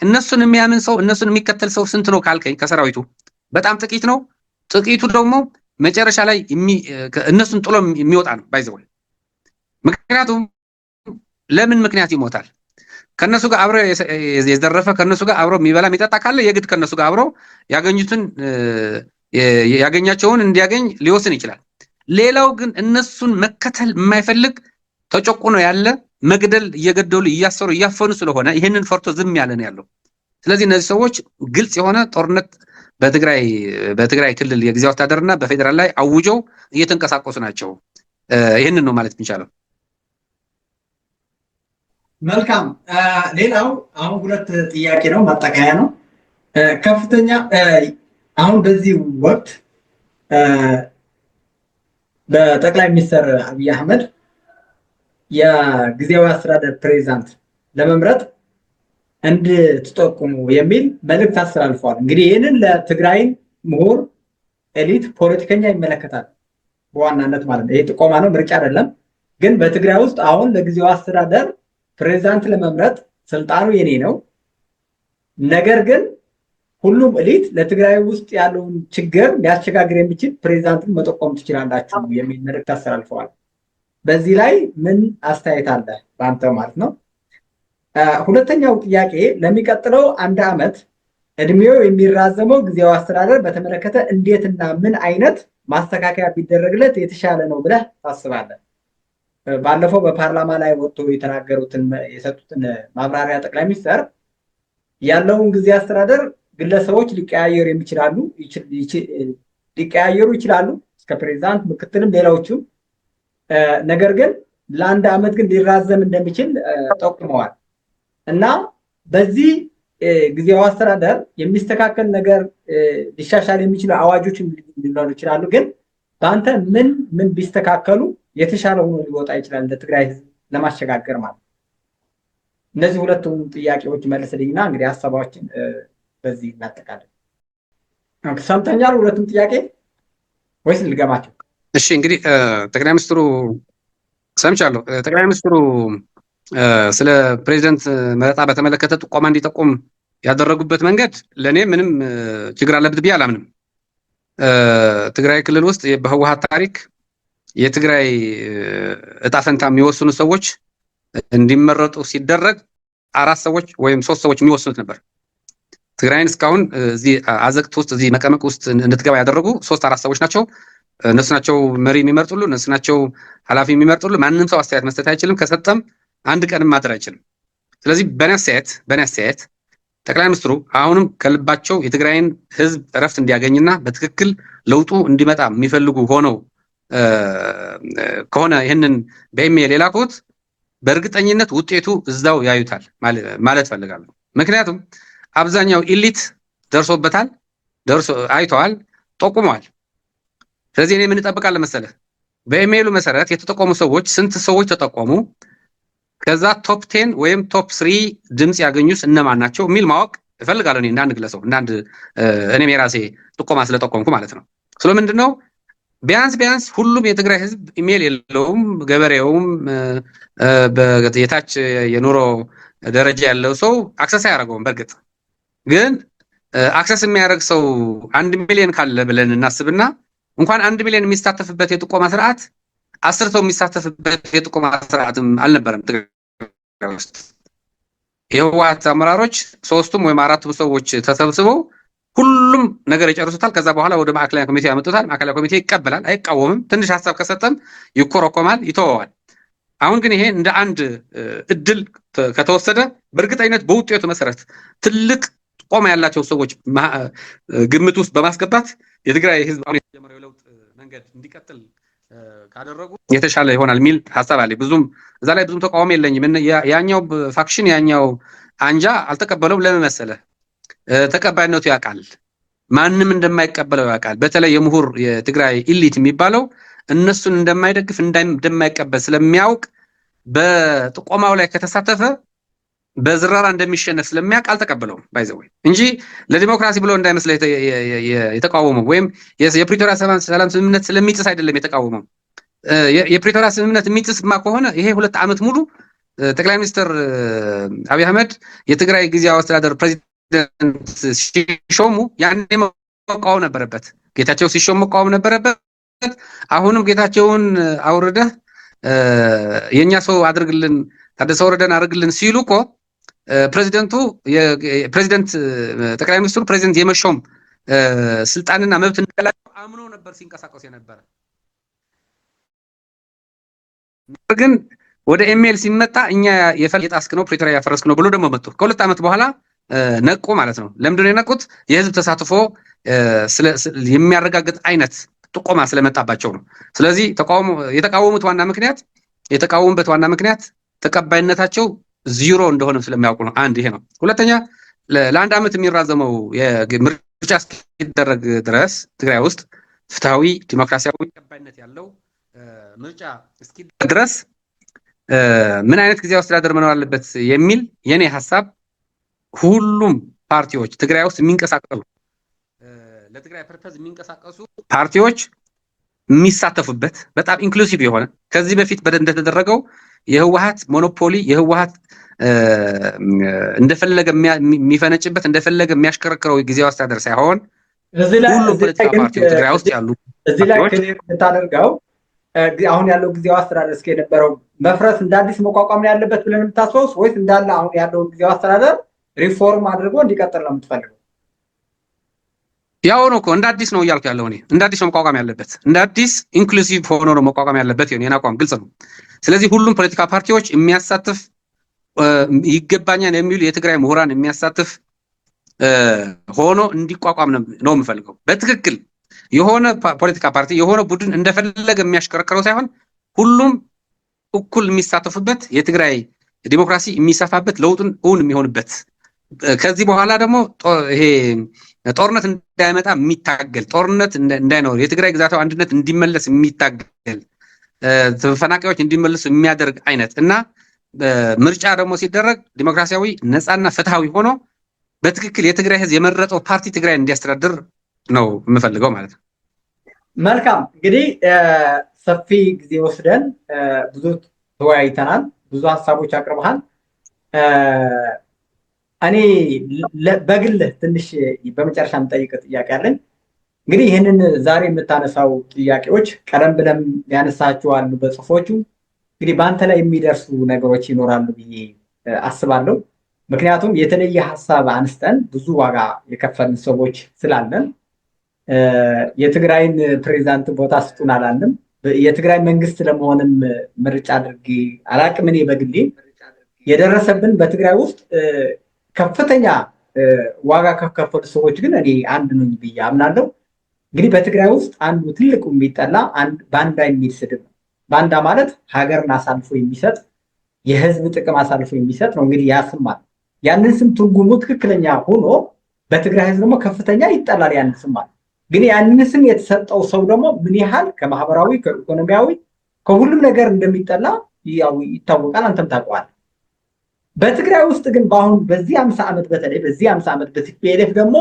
እነሱን የሚያምን ሰው እነሱን የሚከተል ሰው ስንት ነው ካልከኝ ከሰራዊቱ በጣም ጥቂት ነው። ጥቂቱ ደግሞ መጨረሻ ላይ እነሱን ጥሎ የሚወጣ ነው ባይዘው። ምክንያቱም ለምን ምክንያት ይሞታል? ከነሱ ጋር አብሮ የዘረፈ ከነሱ ጋር አብሮ የሚበላ የሚጠጣ ካለ የግድ ከነሱ ጋር አብሮ ያገኛቸውን እንዲያገኝ ሊወስን ይችላል። ሌላው ግን እነሱን መከተል የማይፈልግ ተጨቁኖ ያለ መግደል እየገደሉ እያሰሩ እያፈኑ ስለሆነ ይሄንን ፈርቶ ዝም ያለ ነው ያለው። ስለዚህ እነዚህ ሰዎች ግልጽ የሆነ ጦርነት በትግራይ ክልል የጊዜያዊ አስተዳደርና በፌደራል ላይ አውጀው እየተንቀሳቀሱ ናቸው። ይሄንን ነው ማለት የሚቻለው። መልካም። ሌላው አሁን ሁለት ጥያቄ ነው፣ ማጠቃለያ ነው። ከፍተኛ አሁን በዚህ ወቅት በጠቅላይ ሚኒስትር አብይ አህመድ የጊዜያዊ አስተዳደር ፕሬዚዳንት ለመምረጥ እንድትጠቁሙ የሚል መልእክት አስተላልፈዋል። እንግዲህ ይህንን ለትግራይ ምሁር ኤሊት ፖለቲከኛ ይመለከታል በዋናነት ማለት ነው። ይሄ ጥቆማ ነው፣ ምርጫ አይደለም። ግን በትግራይ ውስጥ አሁን ለጊዜያዊ አስተዳደር ፕሬዚዳንት ለመምረጥ ስልጣኑ የኔ ነው፣ ነገር ግን ሁሉም ኤሊት ለትግራይ ውስጥ ያለውን ችግር ሊያሸጋግር የሚችል ፕሬዚዳንትን መጠቆም ትችላላችሁ የሚል መልእክት አስተላልፈዋል። በዚህ ላይ ምን አስተያየት አለ በአንተ ማለት ነው? ሁለተኛው ጥያቄ ለሚቀጥለው 1 ዓመት እድሜው የሚራዘመው ጊዜያዊ አስተዳደር በተመለከተ እንዴትና ምን አይነት ማስተካከያ ቢደረግለት የተሻለ ነው ብለህ ታስባለህ? ባለፈው በፓርላማ ላይ ወጥቶ የሰጡትን ማብራሪያ ጠቅላይ ሚኒስትር ያለውን ጊዜ አስተዳደር ግለሰቦች ሊቀያየሩ ይችላሉ እስከ ፕሬዚዳንት፣ ምክትልም ሌላዎቹም። ነገር ግን ለ1 ዓመት ግን ሊራዘም እንደሚችል ጠቁመዋል። እና በዚህ ጊዜያዊ አስተዳደር የሚስተካከል ነገር ሊሻሻል የሚችሉ አዋጆችን ሊኖሩ ይችላሉ። ግን በአንተ ምን ቢስተካከሉ የተሻለ ሆኖ ሊወጣ ይችላል ለትግራይ ህዝብ ለማሸጋገር ማለት? እነዚህ ሁለቱም ጥያቄዎች መልስልኝና እንግዲህ ሀሳባችን በዚህ እናጠቃለን። ሰምተኛል ሁለቱም ጥያቄ ወይስ ልገማቸው? እሺ እንግዲህ ጠቅላይ ሚኒስትሩ ሰምቻለሁ። ጠቅላይ ሚኒስትሩ ስለ ፕሬዚደንት መረጣ በተመለከተ ጥቆማ እንዲጠቁም ያደረጉበት መንገድ ለእኔ ምንም ችግር አለበት ብዬ አላምንም። ትግራይ ክልል ውስጥ በህወሓት ታሪክ የትግራይ እጣ ፈንታ የሚወስኑ ሰዎች እንዲመረጡ ሲደረግ 4 ሰዎች ወይም 3 ሰዎች የሚወስኑት ነበር። ትግራይን እስካሁን እዚህ አዘቅት ውስጥ እዚህ መቀመቅ ውስጥ እንድትገባ ያደረጉ 3-4 ሰዎች ናቸው። እነሱ ናቸው መሪ የሚመርጡሉ፣ እነሱ ናቸው ኃላፊ የሚመርጡሉ። ማንም ሰው አስተያየት መስጠት አይችልም። ከሰጠም አንድ ቀንም ማድረግ አይችልም። ስለዚህ በእኔ አስተያየት ጠቅላይ ሚኒስትሩ አሁንም ከልባቸው የትግራይን ህዝብ እረፍት እንዲያገኝና በትክክል ለውጡ እንዲመጣ የሚፈልጉ ሆነው ከሆነ ይህንን በኢሜይል የላኩት በእርግጠኝነት ውጤቱ እዛው ያዩታል ማለት ፈልጋለሁ። ምክንያቱም አብዛኛው ኢሊት ደርሶበታል፣ አይተዋል፣ ጠቁመዋል። ስለዚህ እኔ ምን እጠብቃለሁ መሰለህ? በኢሜይሉ መሰረት የተጠቆሙ ሰዎች ስንት ሰዎች ተጠቆሙ፣ ከዛ ቶፕ 10 ወይም ቶፕ 3 ድምጽ ያገኙስ እነማን ናቸው የሚል ማወቅ እፈልጋለሁ። እኔ እንዳንድ ግለሰብ እኔም የራሴ ጥቆማ ስለጠቆምኩ ማለት ነው። ስለምንድነው ቢያንስ ሁሉም የትግራይ ህዝብ ኢሜይል የለውም። ገበሬውም የታች የኑሮ ደረጃ ያለው ሰው አክሰስ አያደርገውም። በእርግጥ ግን አክሰስ የሚያደርግ ሰው 1 ሚሊዮን ካለ ብለን እናስብና እንኳን 1 ሚሊዮን የሚሳተፍበት የጥቆማ ስርዓት 10 ሰው የሚሳተፍበት የጥቆማ ስርዓትም አልነበረም ትግራይ ውስጥ። የህወሓት አመራሮች 3ቱም ወይም 4ቱም ሰዎች ተሰብስበው ሁሉም ነገር ይጨርሱታል። ከዛ በኋላ ወደ ማዕከላዊ ኮሚቴ ያመጡታል። ማዕከላዊ ኮሚቴ ይቀበላል፣ አይቃወምም። ትንሽ ሀሳብ ከሰጠም ይኮረኮማል፣ ይተወዋል። አሁን ግን ይሄ እንደ አንድ እድል ከተወሰደ በእርግጠኝነት በውጤቱ መሰረት ትልቅ ጥቆማ ያላቸው ሰዎች ግምት ውስጥ በማስገባት የትግራይ ህዝብ አሁን የተጀመረው ለውጥ መንገድ እንዲቀጥል ካደረጉ የተሻለ ይሆናል የሚል ሐሳብ አለ። ብዙም እዛ ላይ ብዙም ተቃውሞ የለኝም። ያኛው ፋክሽን ያኛው አንጃ አልተቀበለውም። ለምን መሰለህ? ተቀባይነቱ ያውቃል፣ ማንም እንደማይቀበለው ያውቃል። በተለይ የምሁር የትግራይ ኢሊት የሚባለው እነሱን እንደማይደግፍ እንደማይቀበል ስለሚያውቅ በጥቆማው ላይ ከተሳተፈ በዝራራ እንደሚሸነፍ ስለሚያውቅ አልተቀበለውም። ባይዘው እንጂ ለዲሞክራሲ ብሎ እንዳይመስል የተቃወመው ወይም የፕሪቶሪያ ሰላም ስምምነት ስለሚጥስ አይደለም የተቃወመው። የፕሪቶሪያ ስምምነት የሚጥስማ ከሆነ ይሄ 2 ዓመት ሙሉ ጠቅላይ ሚኒስትር አብይ አህመድ የትግራይ ጊዜያዊ አስተዳደር ፕሬዚደንት ሲሾሙ ያኔ መቃወም ነበረበት። ጌታቸው ሲሾም መቃወም ነበረበት። አሁንም ጌታቸውን አውርደህ የኛ ሰው አድርግልን፣ ታደሰ ወረደን አድርግልን ሲሉ እኮ ፕሬዚደንቱ የፕሬዚደንት ጠቅላይ ሚኒስትሩ ፕሬዚደንት የመሾም ስልጣንና መብት እንዳላቸው አምኖ ነበር ሲንቀሳቀስ የነበረ። ግን ወደ ኢሜል ሲመጣ እኛ የጣስክ ነው ፕሪቶሪያ ያፈረስክ ነው ብሎ ደግሞ መጡ። ከ2 ዓመት በኋላ ነቁ ማለት ነው። ለምንድን ነው የነቁት? የህዝብ ተሳትፎ የሚያረጋግጥ አይነት ጥቆማ ስለመጣባቸው ነው። ስለዚህ የተቃወሙበት ዋና ምክንያት ተቀባይነታቸው ዜሮ እንደሆነ ስለሚያውቁ ነው። አንድ ይሄ ነው። ሁለተኛ ለ1 ዓመት የሚራዘመው ምርጫ እስኪደረግ ድረስ ትግራይ ውስጥ ፍትሃዊ ዲሞክራሲያዊ ተቀባይነት ያለው ምርጫ እስኪደረግ ድረስ ምን አይነት ጊዜያዊ አስተዳደር መኖር አለበት የሚል የኔ ሐሳብ ሁሉም ፓርቲዎች ትግራይ ውስጥ የሚንቀሳቀሱ ለትግራይ ፐርፐዝ የሚንቀሳቀሱ ፓርቲዎች የሚሳተፉበት በጣም ኢንክሉሲቭ የሆነ ከዚህ በፊት እንደተደረገው የህወሓት ሞኖፖሊ የህወሓት እንደፈለገ የሚፈነጭበት እንደፈለገ የሚያሽከረክረው ጊዜያዊ አስተዳደር ሳይሆን ሁሉም ፖለቲካ ፓርቲዎች ትግራይ ውስጥ ያሉ እዚህ ላይ የምታደርገው አሁን ያለው ጊዜያዊ አስተዳደር እስከ የነበረው መፍረስ እንደ አዲስ መቋቋም ነው ያለበት ብለን የምታስበው ወይስ እንዳለ አሁን ያለው ጊዜያዊ አስተዳደር ሪፎርም አድርጎ እንዲቀጥል ነው የምትፈልገው? ያው ነው እኮ እንደ አዲስ ነው እያልኩ ያለው እኔ። እንደ አዲስ ነው መቋቋም ያለበት፣ እንደ አዲስ ኢንክሉሲቭ ሆኖ ነው መቋቋም ያለበት። የኔ አቋም ግልጽ ነው። ስለዚህ ሁሉም ፖለቲካ ፓርቲዎች የሚያሳትፍ ይገባኛል የሚሉ የትግራይ ምሁራን የሚያሳትፍ ሆኖ እንዲቋቋም ነው የምፈልገው። በትክክል የሆነ ፖለቲካ ፓርቲ የሆነ ቡድን እንደፈለገ የሚያሽከረክረው ሳይሆን ሁሉም እኩል የሚሳተፉበት የትግራይ ዲሞክራሲ የሚሰፋበት ለውጡን እውን የሚሆንበት ከዚህ በኋላ ደግሞ ይሄ ጦርነት እንዳይመጣ የሚታገል ጦርነት እንዳይኖር የትግራይ ግዛታዊ አንድነት እንዲመለስ የሚታገል ተፈናቃዮች እንዲመለሱ የሚያደርግ አይነት እና ምርጫ ደግሞ ሲደረግ ዲሞክራሲያዊ ነፃና ፍትሃዊ ሆኖ በትክክል የትግራይ ህዝብ የመረጠው ፓርቲ ትግራይ እንዲያስተዳድር ነው የምፈልገው ማለት ነው። መልካም እንግዲህ ሰፊ ጊዜ ወስደን ብዙ ተወያይተናል፣ ብዙ ሀሳቦች አቅርበሃል። እኔ በግልህ ትንሽ በመጨረሻ የምጠይቅ ጥያቄ አለኝ። እንግዲህ ይህንን ዛሬ የምታነሳው ጥያቄዎች ቀደም ብለም ያነሳቸው አሉ በጽሁፎቹ። እንግዲህ በአንተ ላይ የሚደርሱ ነገሮች ይኖራሉ ብዬ አስባለሁ። ምክንያቱም የተለየ ሀሳብ አንስተን ብዙ ዋጋ የከፈልን ሰዎች ስላለን የትግራይን ፕሬዚዳንት ቦታ ስጡን አላልንም። የትግራይ መንግስት ለመሆንም ምርጫ አድርጌ አላቅም። እኔ በግሌ የደረሰብን በትግራይ ውስጥ ከፍተኛ ዋጋ ከከፈሉ ሰዎች ግን እኔ አንድ ነኝ ብዬ አምናለሁ። እንግዲህ በትግራይ ውስጥ አንዱ ትልቁ የሚጠላ ባንዳ የሚል ስድብ ነው። ባንዳ ማለት ሀገርን አሳልፎ የሚሰጥ የህዝብ ጥቅም አሳልፎ የሚሰጥ ነው። እንግዲህ ያስማል። ያንን ስም ትርጉሙ ትክክለኛ ሆኖ በትግራይ ህዝብ ደግሞ ከፍተኛ ይጠላል ያንን ስም ማለት። ግን ያንን ስም የተሰጠው ሰው ደግሞ ምን ያህል ከማህበራዊ ከኢኮኖሚያዊ ከሁሉም ነገር እንደሚጠላ ይታወቃል። አንተም ታውቀዋለህ። በትግራይ ውስጥ ግን በአሁን በዚህ 50 ዓመት በተለይ በዚህ 50 ዓመት በቲፒኤልኤፍ ደግሞ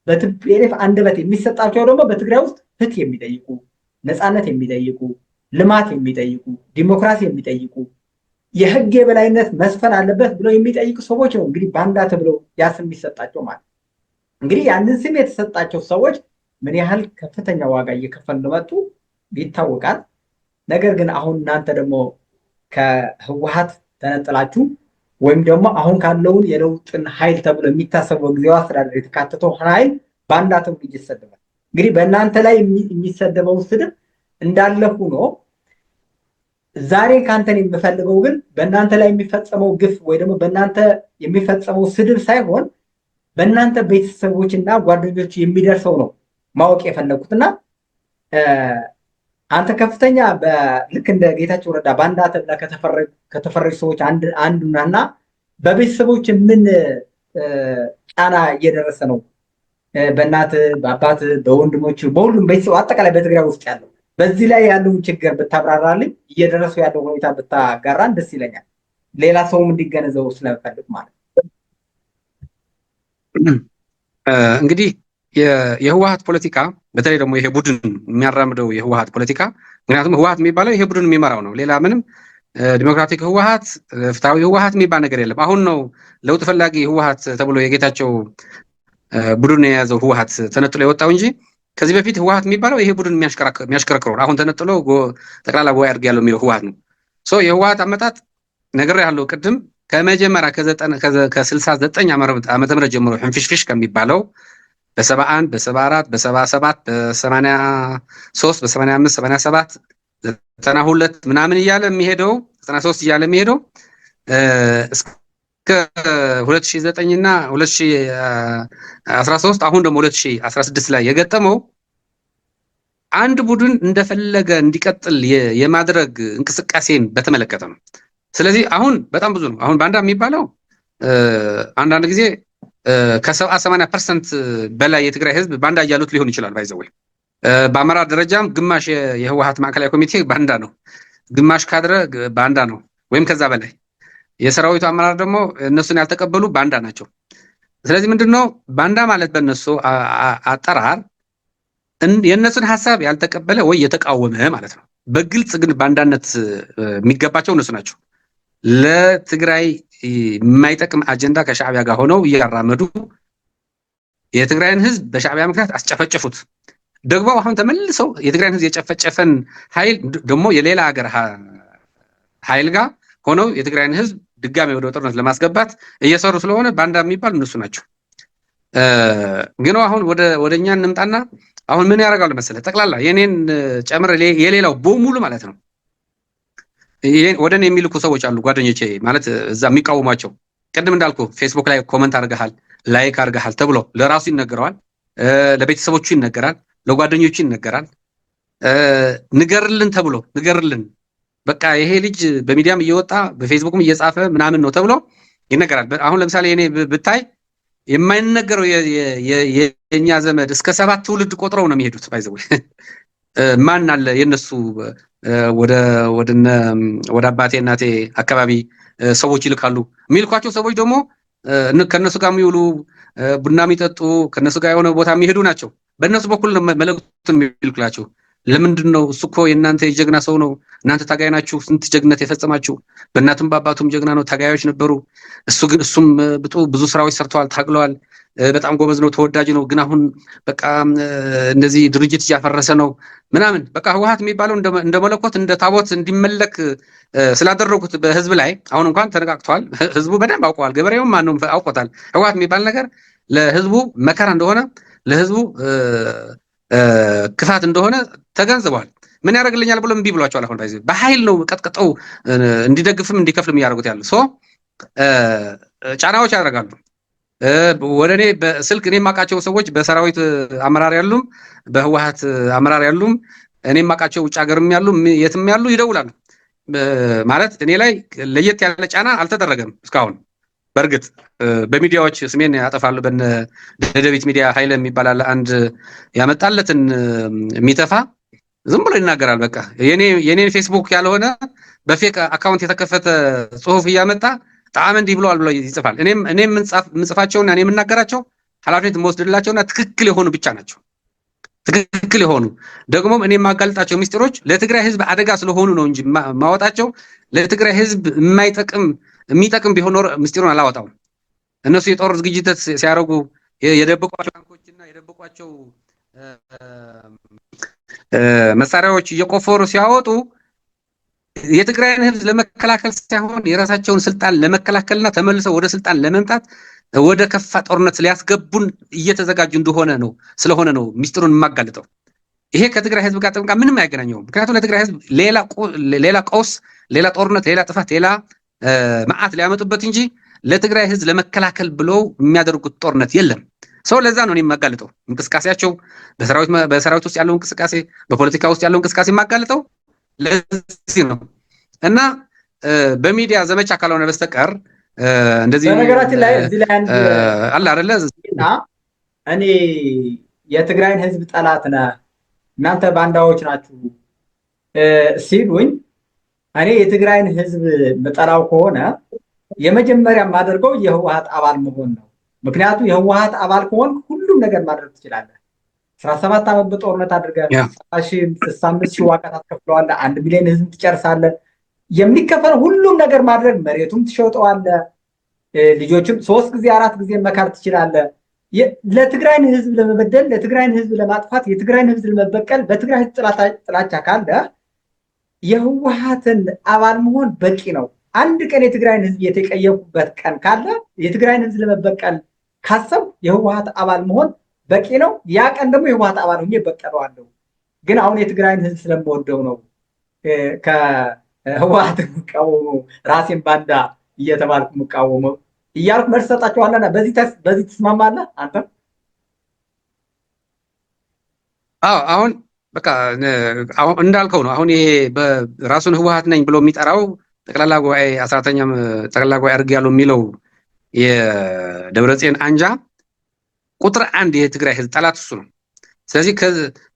በቲፒኤልኤፍ አንደበት የሚሰጣቸው ደግሞ በትግራይ ውስጥ ፍትህ የሚጠይቁ ነፃነት የሚጠይቁ ልማት የሚጠይቁ ዲሞክራሲ የሚጠይቁ የህግ የበላይነት መስፈን አለበት ብለው የሚጠይቁ ሰዎች ነው እንግዲህ ባንዳ ተብለው ያ ስም የሚሰጣቸው ማለት። እንግዲህ ያንን ስም የተሰጣቸው ሰዎች ምን ያህል ከፍተኛ ዋጋ እየከፈሉ እንደመጡ ይታወቃል። ነገር ግን አሁን እናንተ ደግሞ ከህወሓት ተነጥላችሁ ወይም ደግሞ አሁን ካለውን የለውጥን ኃይል ተብሎ የሚታሰበው ጊዜያዊ አስተዳደር የተካተተው ኃይል ባንዳ ተብሎ ይሰደባል። እንግዲህ በእናንተ ላይ የሚሰደበው ስድብ እንዳለ ሆኖ ዛሬ ካንተን የምፈልገው ግን በእናንተ ላይ የሚፈጸመው ግፍ ወይ ደግሞ በእናንተ የሚፈጸመው ስድብ ሳይሆን በእናንተ ቤተሰቦችና ጓደኞች የሚደርሰው ነው ማወቅ የፈለኩትና አንተ ከፍተኛ ልክ እንደ ጌታቸው ረዳ ባንዳ ተብላ ከተፈረጁ ሰዎች አንዱ ነህና በቤተሰቦች ምን ጫና እየደረሰ ነው? በእናት በአባት በወንድሞች በሁሉም ቤተሰብ አጠቃላይ በትግራይ ውስጥ ያለው በዚህ ላይ ያለውን ችግር ብታብራራልኝ፣ እየደረሱ ያለው ሁኔታ ብታጋራን ደስ ይለኛል። ሌላ ሰውም እንዲገነዘቡ ስለምፈልግ ማለት እንግዲህ የህወሓት ፖለቲካ በተለይ ደግሞ ይሄ ቡድን የሚያራምደው የህወሓት ፖለቲካ ምክንያቱም ህወሓት የሚባለው ይሄ ቡድን የሚመራው ነው። ሌላ ምንም ዲሞክራቲክ ህወሓት ፍትሃዊ ህወሓት የሚባል ነገር የለም። አሁን ነው ለውጥ ፈላጊ ህወሓት ተብሎ የጌታቸው ቡድን የያዘው ህወሓት ተነጥሎ የወጣው እንጂ ከዚህ በፊት ህወሓት የሚባለው ይሄ ቡድን የሚያሽከረክረው አሁን ተነጥሎ ጠቅላላ ጉባኤ አድርግ ያለው የሚለው ህወሓት ነው። የህወሓት አመጣጥ ነገር ያለው ቅድም ከመጀመሪያ ከ69 ዓመተ ምህረት ጀምሮ ሕንፍሽፍሽ ከሚባለው በ71 በ74 በ77 በ83 በ85 87 92 ምናምን እያለ የሚሄደው 93 እያለ የሚሄደው እስከ 2009 እና 2013 አሁን ደግሞ 2016 ላይ የገጠመው አንድ ቡድን እንደፈለገ እንዲቀጥል የማድረግ እንቅስቃሴን በተመለከተ ነው። ስለዚህ አሁን በጣም ብዙ ነው። አሁን ባንዳ የሚባለው አንዳንድ ጊዜ ከ70-80% በላይ የትግራይ ህዝብ ባንዳ እያሉት ሊሆን ይችላል። ባይዘወይ በአመራር ደረጃም ግማሽ የህወሓት ማዕከላዊ ኮሚቴ ባንዳ ነው፣ ግማሽ ካድረ ባንዳ ነው፣ ወይም ከዛ በላይ የሰራዊቱ አመራር ደግሞ እነሱን ያልተቀበሉ ባንዳ ናቸው። ስለዚህ ምንድነው ባንዳ ማለት በእነሱ አጠራር የእነሱን ሀሳብ ያልተቀበለ ወይ የተቃወመ ማለት ነው። በግልጽ ግን ባንዳነት የሚገባቸው እነሱ ናቸው። ለትግራይ የማይጠቅም አጀንዳ ከሻዕቢያ ጋር ሆነው እያራመዱ የትግራይን ህዝብ በሻዕቢያ ምክንያት አስጨፈጨፉት። ደግሞ አሁን ተመልሰው የትግራይን ህዝብ የጨፈጨፈን ኃይል ደግሞ የሌላ ሀገር ኃይል ጋር ሆነው የትግራይን ህዝብ ድጋሚ ወደ ጦርነት ለማስገባት እየሰሩ ስለሆነ ባንዳ የሚባሉ እነሱ ናቸው። ግን አሁን ወደኛ እንምጣና አሁን ምን ያደርጋሉ መሰለህ? ጠቅላላ የኔን ጨምረ የሌላው በሙሉ ማለት ነው ወደ እኔ የሚልኩ ሰዎች አሉ፣ ጓደኞቼ ማለት እዛ የሚቃወሟቸው። ቅድም እንዳልኩ ፌስቡክ ላይ ኮመንት አድርገሃል፣ ላይክ አድርገሃል ተብሎ ለራሱ ይነገረዋል፣ ለቤተሰቦቹ ይነገራል፣ ለጓደኞቹ ይነገራል። ንገርልን ተብሎ ንገርልን፣ በቃ ይሄ ልጅ በሚዲያም እየወጣ በፌስቡክም እየጻፈ ምናምን ነው ተብሎ ይነገራል። አሁን ለምሳሌ እኔ ብታይ የማይነገረው የኛ ዘመድ እስከ 7 ትውልድ ቆጥረው ነው የሚሄዱት። ባይዘው ማን አለ የነሱ ወደ አባቴ እናቴ አካባቢ ሰዎች ይልካሉ። የሚልኳቸው ሰዎች ደግሞ ከነሱ ጋር የሚውሉ ቡና የሚጠጡ ከነሱ ጋር የሆነ ቦታ የሚሄዱ ናቸው። በእነሱ በኩል መልእክቱን የሚልኩላቸው። ለምንድን ነው? እሱ እኮ የእናንተ የጀግና ሰው ነው፣ እናንተ ታጋይ ናችሁ፣ ስንት ጀግነት የፈጸማችሁ፣ በእናቱም በአባቱም ጀግና ነው፣ ታጋዮች ነበሩ። እሱም ብዙ ስራዎች ሰርተዋል፣ ታግለዋል፣ በጣም ጎበዝ ነው፣ ተወዳጅ ነው። ግን አሁን በቃ እንደዚህ ድርጅት እያፈረሰ ነው ምናምን። በቃ ህወሓት የሚባለው እንደ መለኮት እንደ ታቦት እንዲመለክ ስላደረጉት በህዝብ ላይ አሁን እንኳን ተነቃቅቷል። ህዝቡ በደንብ አውቀዋል፣ ገበሬውም ማንም አውቆታል። ህወሓት የሚባል ነገር ለህዝቡ መከራ እንደሆነ፣ ለህዝቡ ክፋት እንደሆነ ተገንዝበዋል። ምን ያደርግልኛል ብሎ እምቢ ብሏቸዋል። አሁን በኃይል ነው ቀጥቀጠው እንዲደግፍም እንዲከፍልም እያደረጉት ያሉ ጫናዎች ያደርጋሉ። ወደ እኔ በስልክ እኔ የማውቃቸው ሰዎች በሰራዊት አመራር ያሉም በህወሓት አመራር ያሉም እኔ የማውቃቸው ውጭ ሀገርም ያሉ የትም ያሉ ይደውላሉ። ማለት እኔ ላይ ለየት ያለ ጫና አልተደረገም እስካሁን። በእርግጥ በሚዲያዎች ስሜን ያጠፋሉ። በደደቢት ሚዲያ ኃይለ የሚባል አለ፣ አንድ ያመጣለትን የሚተፋ ዝም ብሎ ይናገራል። በቃ የኔን ፌስቡክ ያልሆነ በፌክ አካውንት የተከፈተ ጽሁፍ እያመጣ ጣዕም እንዲህ ብለዋል ብሎ ይጽፋል። እኔም የምጽፋቸውና እኔ የምናገራቸው ኃላፊነት የምወስድላቸውና ትክክል የሆኑ ብቻ ናቸው። ትክክል የሆኑ ደግሞ እኔ የማጋልጣቸው ሚስጥሮች ለትግራይ ህዝብ አደጋ ስለሆኑ ነው እንጂ ማወጣቸው ለትግራይ ህዝብ የሚጠቅም ቢሆን ኖሮ ምስጢሩን አላወጣውም። እነሱ የጦር ዝግጅት ሲያደርጉ የደበቋቸው ታንኮችና የደበቋቸው መሳሪያዎች እየቆፈሩ ሲያወጡ የትግራይን ህዝብ ለመከላከል ሳይሆን የራሳቸውን ስልጣን ለመከላከልና ተመልሰው ወደ ስልጣን ለመምጣት ወደ ከፋ ጦርነት ሊያስገቡን እየተዘጋጁ ስለሆነ ነው ምስጢሩን የማጋልጠው። ይሄ ከትግራይ ህዝብ ጋር ጥምቃ ምንም አያገናኘውም። ምክንያቱም ለትግራይ ህዝብ ሌላ ቀውስ፣ ሌላ ጦርነት፣ ሌላ ጥፋት፣ ሌላ መዓት ሊያመጡበት እንጂ ለትግራይ ህዝብ ለመከላከል ብለው የሚያደርጉት ጦርነት የለም። ሰው ለዛ ነው እኔ የማጋልጠው እንቅስቃሴያቸው በሰራዊት ውስጥ ያለው እንቅስቃሴ በፖለቲካ ውስጥ ያለው እንቅስቃሴ የማጋልጠው ለዚህ ነው እና በሚዲያ ዘመቻ ካልሆነ በስተቀር እንደዚህ በነገራችን ላይ እዚህ ላይ አንድ አለ አይደለ እና እኔ የትግራይን ህዝብ ጠላት ነህ እናንተ ባንዳዎች ናችሁ ሲሉኝ እኔ የትግራይን ህዝብ መጠላው ከሆነ የመጀመሪያ የማደርገው የህወሓት አባል መሆን ነው። ምክንያቱም የህወሓት አባል ከሆን ሁሉም ነገር ማድረግ ትችላለህ። 17 ዓመት በጦርነት አድርገህ 65 ሺህ ዋጋ ታስከፍለዋለህ። 1 ሚሊዮን ህዝብ ትጨርሳለህ። የሚከፈል ሁሉም ነገር ማድረግ መሬቱም ትሸጠዋለህ። ልጆችም 3 ጊዜ 4 ጊዜ መካር ትችላለህ። ለትግራይን ህዝብ ለመበደል ለትግራይን ህዝብ ለማጥፋት የትግራይን ህዝብ ለመበቀል በትግራይ ህዝብ ጥላቻ ካለ የህወሓትን አባል መሆን በቂ ነው። አንድ ቀን የትግራይን ህዝብ የተቀየሙበት ቀን ካለ የትግራይን ህዝብ ለመበቀል ካሰብ የህወሓት አባል መሆን በቂ ነው። ያ ቀን ደግሞ የህወሓት አባል ሆኜ በቀለዋለሁ። ግን አሁን የትግራይን ህዝብ ስለምወደው ነው ከህወሓት የምቃወመው ራሴን ባንዳ እየተባልኩ የምቃወመው እያልኩ መልስ ሰጣቸዋለና በዚህ ትስማማለህ አንተም? አዎ አሁን በቃ አሁን እንዳልከው ነው። አሁን ይሄ በራሱን ህወሓት ነኝ ብሎ የሚጠራው ጠቅላላ ጉባኤ 14ኛም ጠቅላላ ጉባኤ አድርጌያለሁ የሚለው የደብረጽዮን አንጃ ቁጥር 1 የትግራይ ህዝብ ጠላት እሱ ነው። ስለዚህ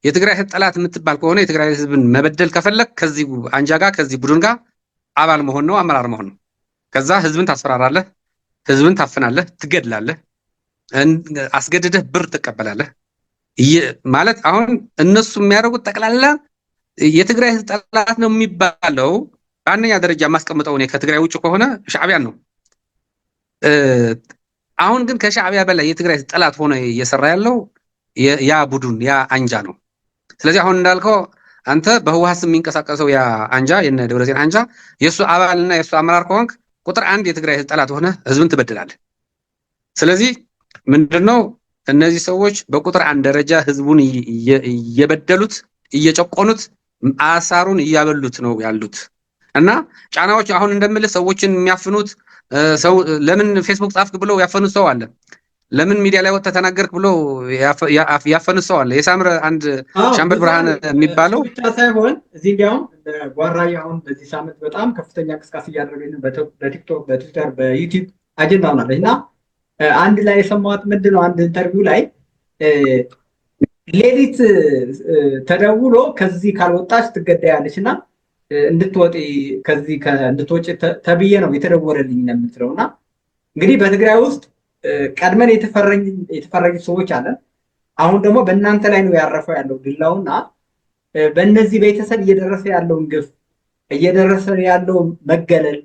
የትግራይ ህዝብ ጠላት የምትባል ከሆነ የትግራይ ህዝብን መበደል ከፈለክ ከዚህ አንጃ ጋር ከዚህ ቡድን ጋር አባል መሆን ነው፣ አመራር መሆን ነው። ከዛ ህዝብን ታስፈራራለህ፣ ህዝብን ታፍናለህ፣ ትገድላለህ፣ አስገድደህ ብር ትቀበላለህ ማለት አሁን እነሱ የሚያደርጉት ጠቅላላ የትግራይ ህዝብ ጠላት ነው የሚባለው በአንደኛ ደረጃ የማስቀምጠው እኔ ከትግራይ ውጭ ከሆነ ሻዕቢያን ነው። አሁን ግን ከሻዕቢያ በላይ የትግራይ ህዝብ ጠላት ሆነ እየሰራ ያለው ያ ቡድን ያ አንጃ ነው። ስለዚህ አሁን እንዳልከው አንተ በህወሓት ስም የሚንቀሳቀሰው ያ አንጃ የነ ደብረጽዮን አንጃ የሱ አባልና የሱ አመራር ከሆንክ ቁጥር 1 የትግራይ ህዝብ ጠላት ሆነ ህዝብን ትበድላለህ። ስለዚህ ምንድነው እነዚህ ሰዎች በቁጥር 1 ደረጃ ህዝቡን እየበደሉት እየጨቆኑት አሳሩን እያበሉት ነው ያሉት እና ጫናዎች አሁን እንደምልህ ሰዎችን የሚያፍኑት ሰው ለምን ፌስቡክ ጻፍክ ብለው ያፈኑት ሰው አለ። ለምን ሚዲያ ላይ ወጥተህ ተናገርክ ብለው ያፈኑት ሰው አለ። የሳምረ አንድ ሻምበል ብርሃን የሚባለው ብቻ ሳይሆን እዚህ እንዲያውም ጓራዬ አሁን በዚህ ሳምንት በጣም ከፍተኛ እንቅስቃሴ እያደረገ ነው። በቲክቶክ፣ በትዊተር፣ በዩቲዩብ አጀንዳ ሆናለች እና አንድ ላይ የሰማሁት ምንድን ነው አንድ ኢንተርቪው ላይ ሌሊት ተደውሎ ከዚህ ካልወጣች ትገዳያለች እና እንድትወጪ ከዚህ እንድትወጪ ተብዬ ነው የተደወለልኝ ነው የምትለው እና እንግዲህ በትግራይ ውስጥ ቀድመን የተፈረጁ ሰዎች አለን። አሁን ደግሞ በእናንተ ላይ ነው ያረፈው ያለው ድላውና በእነዚህ ቤተሰብ እየደረሰ ያለውን ግፍ እየደረሰ ያለው መገለል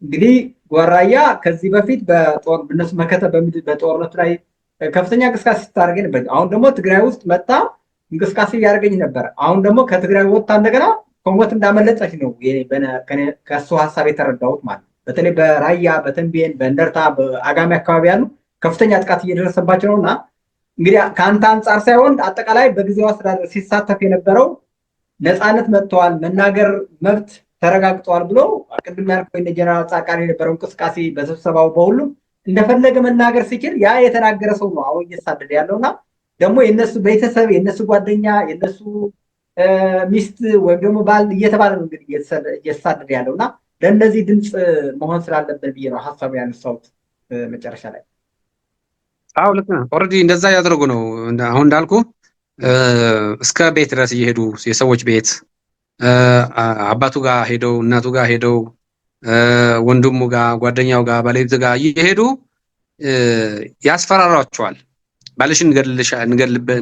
እንግዲህ ጓራያ ከዚህ በፊት በእነሱ መከተብ በጦርነቱ ላይ ከፍተኛ እንቅስቃሴ ስታደርገኝ ነበር። አሁን ደግሞ ትግራይ ውስጥ መጣ እንቅስቃሴ እያደረገኝ ነበር። አሁን ደግሞ ከትግራይ ወጥታ እንደገና ከሞት እንዳመለጠች ነው ከእሱ ሀሳብ የተረዳሁት ማለት ነው። በተለይ በራያ በተንቤን በእንደርታ በአጋሚ አካባቢ ያሉ ከፍተኛ ጥቃት እየደረሰባቸው ነው እና እንግዲህ ከአንተ አንጻር ሳይሆን አጠቃላይ በጊዜው አስተዳደር ሲሳተፍ የነበረው ነፃነት መጥተዋል፣ መናገር መብት ተረጋግጠዋል ብሎ ቅድም ያልከው እነ ጀነራል ጻድቃን የነበረው እንቅስቃሴ በስብሰባው በሁሉም እንደፈለገ መናገር ሲችል ያ የተናገረ ሰው ነው አሁን እየተሳደደ ያለውና ደግሞ የነሱ ቤተሰብ የነሱ ጓደኛ የነሱ ሚስት ወይም ደግሞ ባል እየተባለ ነው እንግዲህ እየተሳደደ ያለውና ለእነዚህ ድምፅ መሆን ስላለብን ብዬ ነው ሀሳቡ ያነሳሁት መጨረሻ ላይ። አዎ ልክ ነህ። ኦልሬዲ እንደዛ ያደረጉ ነው። አሁን እንዳልኩ እስከ ቤት ድረስ እየሄዱ የሰዎች ቤት አባቱ ጋር ሄደው እናቱ ጋር ሄደው ወንድሙ ጋር ጓደኛው ጋር ባለቤቱ ጋር እየሄዱ ያስፈራሯቸዋል። ባልሽን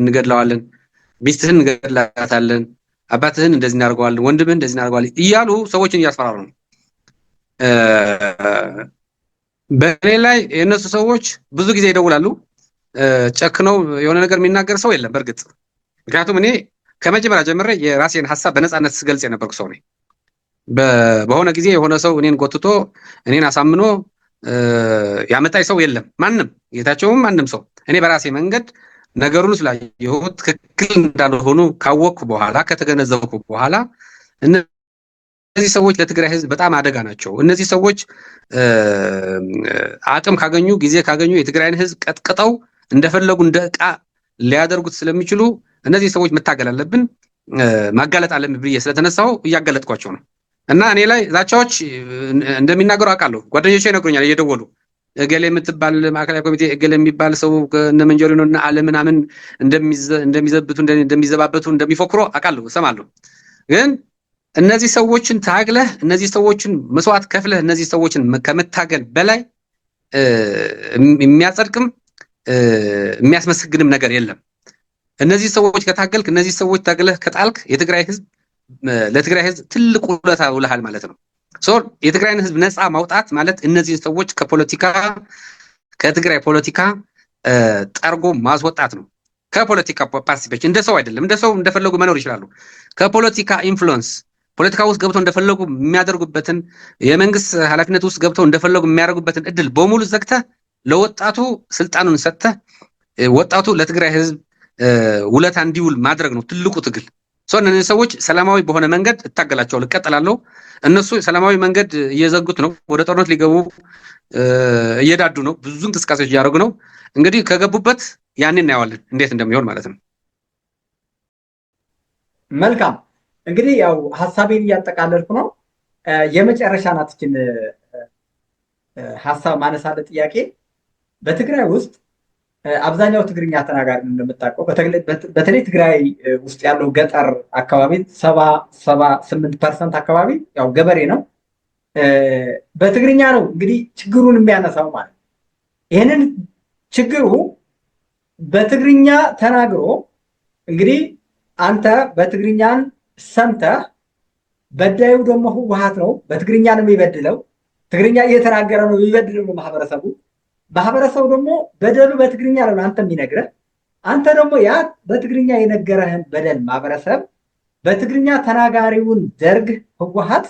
እንገድለዋለን፣ ሚስትህን እንገድላታለን፣ አባትህን እንደዚህ እናደርገዋለን፣ ወንድምህን እንደዚህ እናደርገዋለን እያሉ ሰዎችን እያስፈራሩ ነው። በእኔ ላይ የእነሱ ሰዎች ብዙ ጊዜ ይደውላሉ። ጨክነው የሆነ ነገር የሚናገር ሰው የለም በእርግጥ ምክንያቱም እኔ ከመጀመሪያ ጀምሬ የራሴን ሀሳብ በነፃነት ስገልጽ የነበርኩ ሰው ነኝ። በሆነ ጊዜ የሆነ ሰው እኔን ጎትቶ እኔን አሳምኖ ያመጣኝ ሰው የለም። ማንም ጌታቸውም ማንም ሰው እኔ በራሴ መንገድ ነገሩን ስላየሁት ትክክል እንዳልሆኑ ካወቅኩ በኋላ ከተገነዘብኩ በኋላ እነዚህ ሰዎች ለትግራይ ህዝብ በጣም አደጋ ናቸው። እነዚህ ሰዎች አቅም ካገኙ ጊዜ ካገኙ የትግራይን ህዝብ ቀጥቅጠው እንደፈለጉ እንደ ዕቃ ሊያደርጉት ስለሚችሉ እነዚህ ሰዎች መታገል አለብን፣ ማጋለጥ አለብን ብዬ ስለተነሳው እያጋለጥኳቸው ነው። እና እኔ ላይ ዛቻዎች እንደሚናገሩ አውቃለሁ። ጓደኞቼ ይነግሩኛል እየደወሉ እገሌ የምትባል ማዕከላዊ ኮሚቴ እገሌ የሚባል ሰው እነ መንጀሪኖ እና አለ ምናምን እንደሚዘብቱ እንደሚዘባበቱ እንደሚፎክሩ አውቃለሁ፣ እሰማለሁ። ግን እነዚህ ሰዎችን ታግለህ እነዚህ ሰዎችን መስዋዕት ከፍለህ እነዚህ ሰዎችን ከመታገል በላይ የሚያጸድቅም የሚያስመስግንም ነገር የለም። እነዚህ ሰዎች ከታገልክ እነዚህ ሰዎች ታግለህ ከጣልክ የትግራይ ህዝብ ለትግራይ ህዝብ ትልቅ ውለታ ውለሃል ማለት ነው። የትግራይን ህዝብ ነፃ ማውጣት ማለት እነዚህ ሰዎች ከትግራይ ፖለቲካ ጠርጎ ማስወጣት ነው። ከፖለቲካ ፓርቲሲፔሽን እንደ ሰው አይደለም። እንደ ሰው እንደፈለጉ መኖር ይችላሉ። ከፖለቲካ ኢንፍሉዌንስ ፖለቲካ ውስጥ ገብተው እንደፈለጉ የሚያደርጉበትን የመንግስት ኃላፊነት ውስጥ ገብተው እንደፈለጉ የሚያደርጉበትን እድል በሙሉ ዘግተህ ለወጣቱ ስልጣኑን ሰጥተህ ወጣቱ ለትግራይ ህዝብ ውለታ እንዲውል ማድረግ ነው ትልቁ ትግል። እነዚህ ሰዎች ሰላማዊ በሆነ መንገድ እታገላቸዋለሁ፣ እቀጥላለሁ። እነሱ ሰላማዊ መንገድ እየዘጉት ነው። ወደ ጦርነት ሊገቡ እየዳዱ ነው። ብዙ እንቅስቃሴዎች እያደረጉ ነው። እንግዲህ ከገቡበት ያንን እናየዋለን እንዴት እንደሚሆን ማለት ነው። መልካም እንግዲህ ያው ሀሳቤን እያጠቃለልኩ ነው። የመጨረሻ ናትችን ሀሳብ ማነሳለ ጥያቄ በትግራይ ውስጥ አብዛኛው ትግርኛ ተናጋሪ እንደምታውቀው በተለይ ትግራይ ውስጥ ያለው ገጠር አካባቢ 78% አካባቢ ያው ገበሬ ነው። በትግርኛ ነው እንግዲህ ችግሩን የሚያነሳው ማለት ነው። ይህንን ችግሩ በትግርኛ ተናግሮ እንግዲህ አንተ በትግርኛን ሰምተህ በዳዩ ደግሞ ህወሓት ነው፣ በትግርኛ ነው የሚበድለው፣ ትግርኛ እየተናገረ ነው የሚበድለው ማህበረሰቡ ደግሞ በደሉ በትግርኛ ነው አንተ የሚነግረህ። አንተ ደግሞ ያ በትግርኛ የነገረህን በደል ማህበረሰብ በትግርኛ ተናጋሪውን ደርግ ህወሓት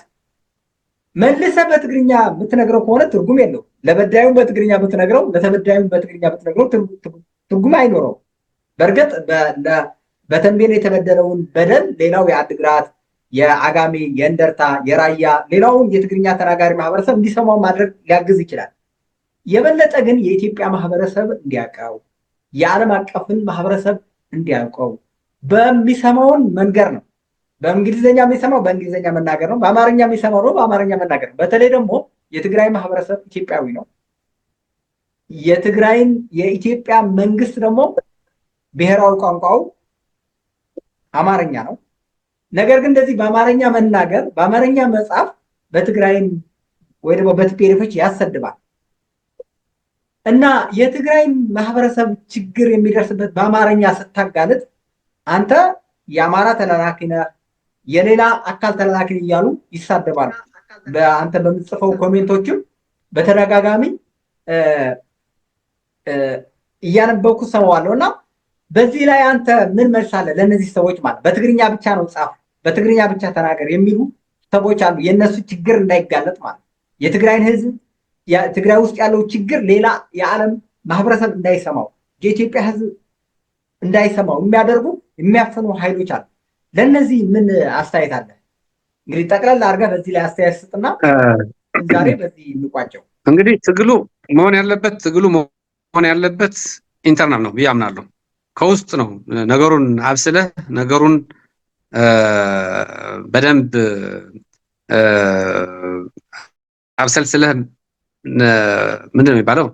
መልሰ በትግርኛ የምትነግረው ከሆነ ትርጉም የለው። ለበዳዩ በትግርኛ ብትነግረው ለተበዳዩ በትግርኛ ብትነግረው ትርጉም አይኖረው። በእርግጥ በተንቤን የተበደለውን በደል ሌላው የአድግራት፣ የአጋሜ፣ የእንደርታ፣ የራያ ሌላውን የትግርኛ ተናጋሪ ማህበረሰብ እንዲሰማው ማድረግ ሊያግዝ ይችላል። የበለጠ ግን የኢትዮጵያ ማህበረሰብ እንዲያውቀው የዓለም አቀፍን ማህበረሰብ እንዲያውቀው በሚሰማውን መንገር ነው። በእንግሊዝኛ የሚሰማው በእንግሊዝኛ መናገር ነው። በአማርኛ የሚሰማው ነው በአማርኛ መናገር ነው። በተለይ ደግሞ የትግራይ ማህበረሰብ ኢትዮጵያዊ ነው። የኢትዮጵያ መንግስት ደግሞ ብሔራዊ ቋንቋው አማርኛ ነው። ነገር ግን እንደዚህ በአማርኛ መናገር በአማርኛ መጻፍ በትግራይን ወይ ደግሞ በቲፒኤልኤፎች ያሰድባል እና የትግራይ ማህበረሰብ ችግር የሚደርስበት በአማርኛ ስታጋልጥ አንተ የአማራ ተላላኪ ነህ፣ የሌላ አካል ተላላኪ እያሉ ይሳደባሉ። በአንተ በምትጽፈው ኮሜንቶችም በተደጋጋሚ እያነበብኩ ሰማዋለሁ እና በዚህ ላይ አንተ ምን መልስ አለ ለእነዚህ ሰዎች? ማለት በትግርኛ ብቻ ነው ጻፍ፣ በትግርኛ ብቻ ተናገር የሚሉ ሰዎች አሉ። የእነሱ ችግር እንዳይጋለጥ ማለት የትግራይን ህዝብ ትግራይ ውስጥ ያለው ችግር ሌላ የዓለም ማህበረሰብ እንዳይሰማው የኢትዮጵያ ህዝብ እንዳይሰማው የሚያደርጉ የሚያፈኑ ኃይሎች አሉ። ለእነዚህ ምን አስተያየት አለ? እንግዲህ ጠቅላላ አድርገህ በዚህ ላይ አስተያየት ስጥና ዛሬ በዚህ እንቋጨው። እንግዲህ ትግሉ መሆን ያለበት ኢንተርናል ነው ብዬ አምናለሁ። ከውስጥ ነው ነገሩን አብስለህ ነገሩን በደንብ አብሰልስለህ ምንድን ነው የሚባለው?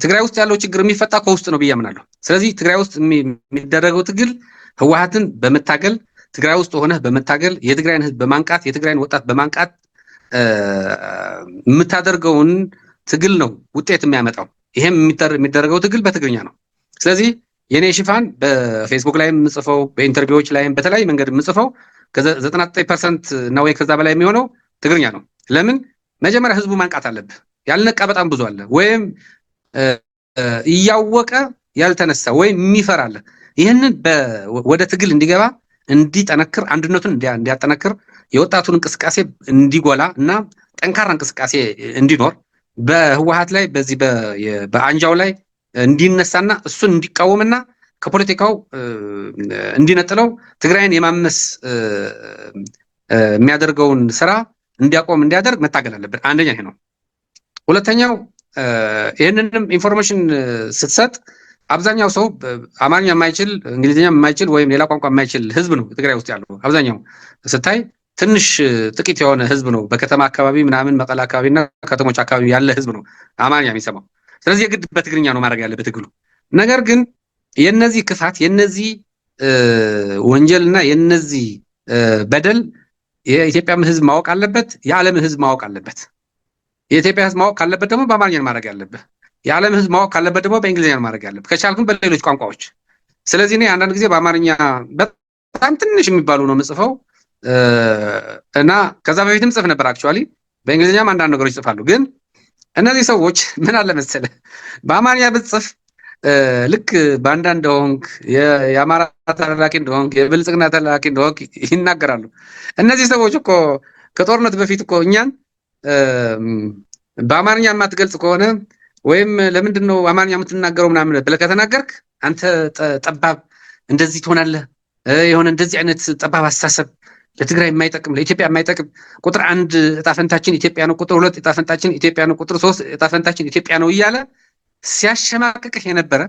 ትግራይ ውስጥ ያለው ችግር የሚፈታ ከውስጥ ነው ብዬ አምናለሁ። ስለዚህ ትግራይ ውስጥ የሚደረገው ትግል ህወሓትን በመታገል ትግራይ ውስጥ ሆነህ በመታገል የትግራይን ህዝብ በማንቃት የትግራይን ወጣት በማንቃት የምታደርገውን ትግል ነው ውጤት የሚያመጣው። ይሄም የሚደረገው ትግል በትግርኛ ነው። ስለዚህ የኔ ሽፋን በፌስቡክ ላይ የምጽፈው በኢንተርቪዎች ላይም በተለያየ መንገድ የምጽፈው ከ99% እና ወይ ከዛ በላይ የሚሆነው ትግርኛ ነው። ለምን? መጀመሪያ ህዝቡ ማንቃት አለብህ። ያልነቃ በጣም ብዙ አለ፣ ወይም እያወቀ ያልተነሳ ወይም የሚፈራ አለ። ይህንን ወደ ትግል እንዲገባ እንዲጠነክር፣ አንድነቱን እንዲያጠነክር፣ የወጣቱን እንቅስቃሴ እንዲጎላ እና ጠንካራ እንቅስቃሴ እንዲኖር በህወሓት ላይ በዚህ በአንጃው ላይ እንዲነሳና እሱን እንዲቃወምና ከፖለቲካው እንዲነጥለው ትግራይን የማመስ የሚያደርገውን ስራ እንዲያቆም እንዲያደርግ መታገል አለብን። አንደኛ ይሄ ነው። ሁለተኛው ይህንንም ኢንፎርሜሽን ስትሰጥ አብዛኛው ሰው አማርኛ የማይችል እንግሊዝኛ የማይችል ወይም ሌላ ቋንቋ የማይችል ህዝብ ነው ትግራይ ውስጥ ያለው። አብዛኛው ስታይ ትንሽ ጥቂት የሆነ ህዝብ ነው በከተማ አካባቢ ምናምን መቀለ አካባቢና ከተሞች አካባቢ ያለ ህዝብ ነው አማርኛ የሚሰማው። ስለዚህ የግድ በትግርኛ ነው ማድረግ ያለበት ትግሉ። ነገር ግን የነዚህ ክፋት የነዚህ ወንጀልና የነዚህ በደል የኢትዮጵያ ህዝብ ማወቅ አለበት፣ የዓለም ህዝብ ማወቅ አለበት። የኢትዮጵያ ህዝብ ማወቅ ካለበት ደግሞ በአማርኛ ማድረግ ያለበት፣ የዓለም ህዝብ ማወቅ ካለበት ደግሞ በእንግሊዝኛ ማድረግ ያለበት፣ ከቻልኩም በሌሎች ቋንቋዎች። ስለዚህ እኔ አንዳንድ ጊዜ በአማርኛ በጣም ትንሽ የሚባሉ ነው የምጽፈው እና ከዛ በፊትም ጽፍ ነበር። አክቹዋሊ በእንግሊዝኛም አንዳንድ ነገሮች ይጽፋሉ። ግን እነዚህ ሰዎች ምን አለ መሰለህ በአማርኛ ብትጽፍ ልክ ባንዳ እንደሆንክ የአማራ ተላላኪ እንደሆንክ የብልጽግና ተላላኪ እንደሆንክ ይናገራሉ። እነዚህ ሰዎች እኮ ከጦርነት በፊት እኮ እኛን በአማርኛ የማትገልጽ ከሆነ ወይም ለምንድን ነው አማርኛ የምትናገረው ምናምን ብለህ ከተናገርክ አንተ ጠባብ እንደዚህ ትሆናለህ፣ የሆነ እንደዚህ አይነት ጠባብ አስተሳሰብ ለትግራይ የማይጠቅም ለኢትዮጵያ የማይጠቅም ቁጥር 1 ዕጣ ፈንታችን ኢትዮጵያ ነው፣ ቁጥር 2 ዕጣ ፈንታችን ኢትዮጵያ ነው፣ ቁጥር 3 ዕጣ ፈንታችን ኢትዮጵያ ነው እያለ ሲያሸማቅቅህ የነበረ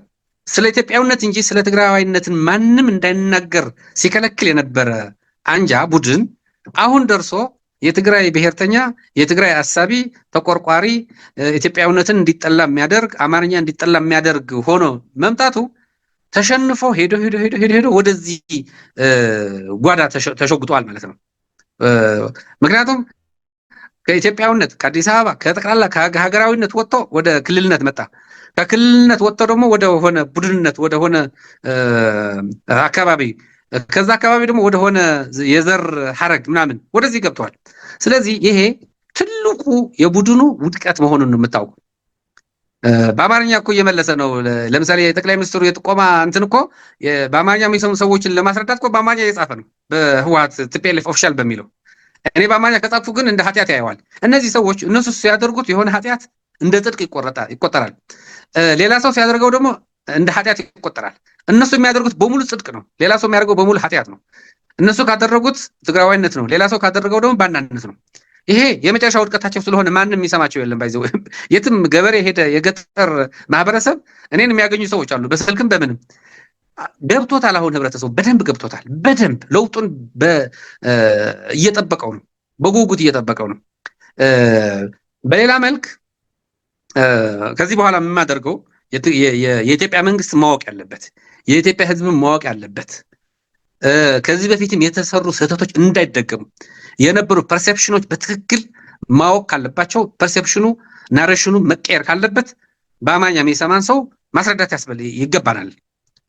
ስለ ኢትዮጵያዊነት እንጂ ስለ ትግራዋይነትን ማንም እንዳይናገር ሲከለክል የነበረ አንጃ ቡድን አሁን ደርሶ የትግራይ ብሔርተኛ የትግራይ አሳቢ ተቆርቋሪ ኢትዮጵያዊነትን እንዲጠላ የሚያደርግ አማርኛ እንዲጠላ የሚያደርግ ሆኖ መምጣቱ ተሸንፎ ሄዶ ወደዚህ ጓዳ ተሾግጧል ማለት ነው። ምክንያቱም ከኢትዮጵያዊነት ከአዲስ አበባ ከጠቅላላ ከሀገራዊነት ወጥቶ ወደ ክልልነት መጣ። ከክልልነት ወጥቶ ደግሞ ወደ ሆነ ቡድንነት ወደ ሆነ አካባቢ ከዛ አካባቢ ደግሞ ወደ ሆነ የዘር ሐረግ ምናምን ወደዚህ ገብተዋል። ስለዚህ ይሄ ትልቁ የቡድኑ ውድቀት መሆኑን ነው የምታውቁ። በአማርኛ እኮ እየመለሰ ነው። ለምሳሌ የጠቅላይ ሚኒስትሩ የጥቆማ እንትን እኮ በአማርኛ የሚሰሙ ሰዎችን ለማስረዳት እኮ በአማርኛ እየጻፈ ነው በህወሓት ቲፒኤልኤፍ ኦፊሻል በሚለው። እኔ በአማርኛ ከጻፉ ግን እንደ ኃጢአት ያየዋል። እነዚህ ሰዎች እነሱ ሲያደርጉት የሆነ ኃጢአት እንደ ጽድቅ ይቆጠራል። ሌላ ሰው ሲያደርገው ደግሞ እንደ ኃጢአት ይቆጠራል። እነሱ የሚያደርጉት በሙሉ ጽድቅ ነው፣ ሌላ ሰው የሚያደርገው በሙሉ ኃጢአት ነው። እነሱ ካደረጉት ትግራዋይነት ነው፣ ሌላ ሰው ካደረገው ደግሞ ባንዳነት ነው። ይሄ የመጨረሻ ውድቀታቸው ስለሆነ ማንም የሚሰማቸው የለም። ባይዘው የትም ገበሬ ሄደ የገጠር ማህበረሰብ እኔን የሚያገኙ ሰዎች አሉ፣ በስልክም በምንም ገብቶታል። አሁን ህብረተሰቡ በደንብ ገብቶታል። በደንብ ለውጡን እየጠበቀው ነው፣ በጉጉት እየጠበቀው ነው። በሌላ መልክ ከዚህ በኋላ የማደርገው የኢትዮጵያ መንግስት ማወቅ ያለበት የኢትዮጵያ ህዝብ ማወቅ ያለበት ከዚህ በፊትም የተሰሩ ስህተቶች እንዳይደገሙ የነበሩ ፐርሴፕሽኖች በትክክል ማወቅ ካለባቸው ፐርሴፕሽኑ ናሬሽኑ መቀየር ካለበት በአማርኛ የሚሰማን ሰው ማስረዳት ይገባናል።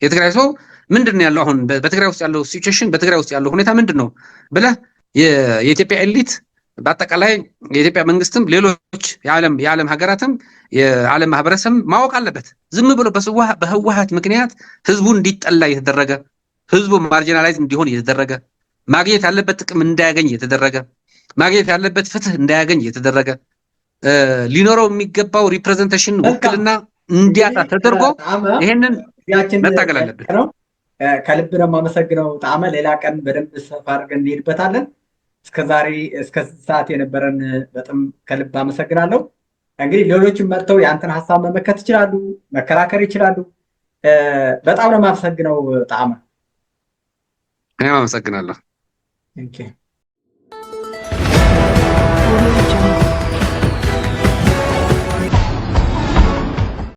የትግራይ ሰው ምንድን ነው ያለው አሁን በትግራይ ውስጥ ያለው ሲቹዌሽን በትግራይ ውስጥ ያለው ሁኔታ ምንድን ነው ብለህ የኢትዮጵያ ኤሊት በአጠቃላይ የኢትዮጵያ መንግስትም ሌሎች የዓለም ሀገራትም የዓለም ማህበረሰብ ማወቅ አለበት። ዝም ብሎ በህወሓት ምክንያት ህዝቡ እንዲጠላ የተደረገ ህዝቡ ማርጂናላይዝ እንዲሆን የተደረገ ማግኘት ያለበት ጥቅም እንዳያገኝ የተደረገ ማግኘት ያለበት ፍትህ እንዳያገኝ የተደረገ ሊኖረው የሚገባው ሪፕሬዘንቴሽን ውክልና እንዲያጣ ተደርጎ ይሄንን መታገል አለበት። ከልብ ነው የማመሰግነው ጣዕመ። ሌላ ቀን በደንብ ሰፋ አድርገን እንሄድበታለን። እስከዛሬ እስከ ሰዓት የነበረን በጣም ከልብ አመሰግናለሁ። እንግዲህ ሌሎችም መጥተው የአንተን ሀሳብ መመከት ይችላሉ፣ መከራከር ይችላሉ። በጣም ነው የማመሰግነው ጣዕመ። እኔም አመሰግናለሁ።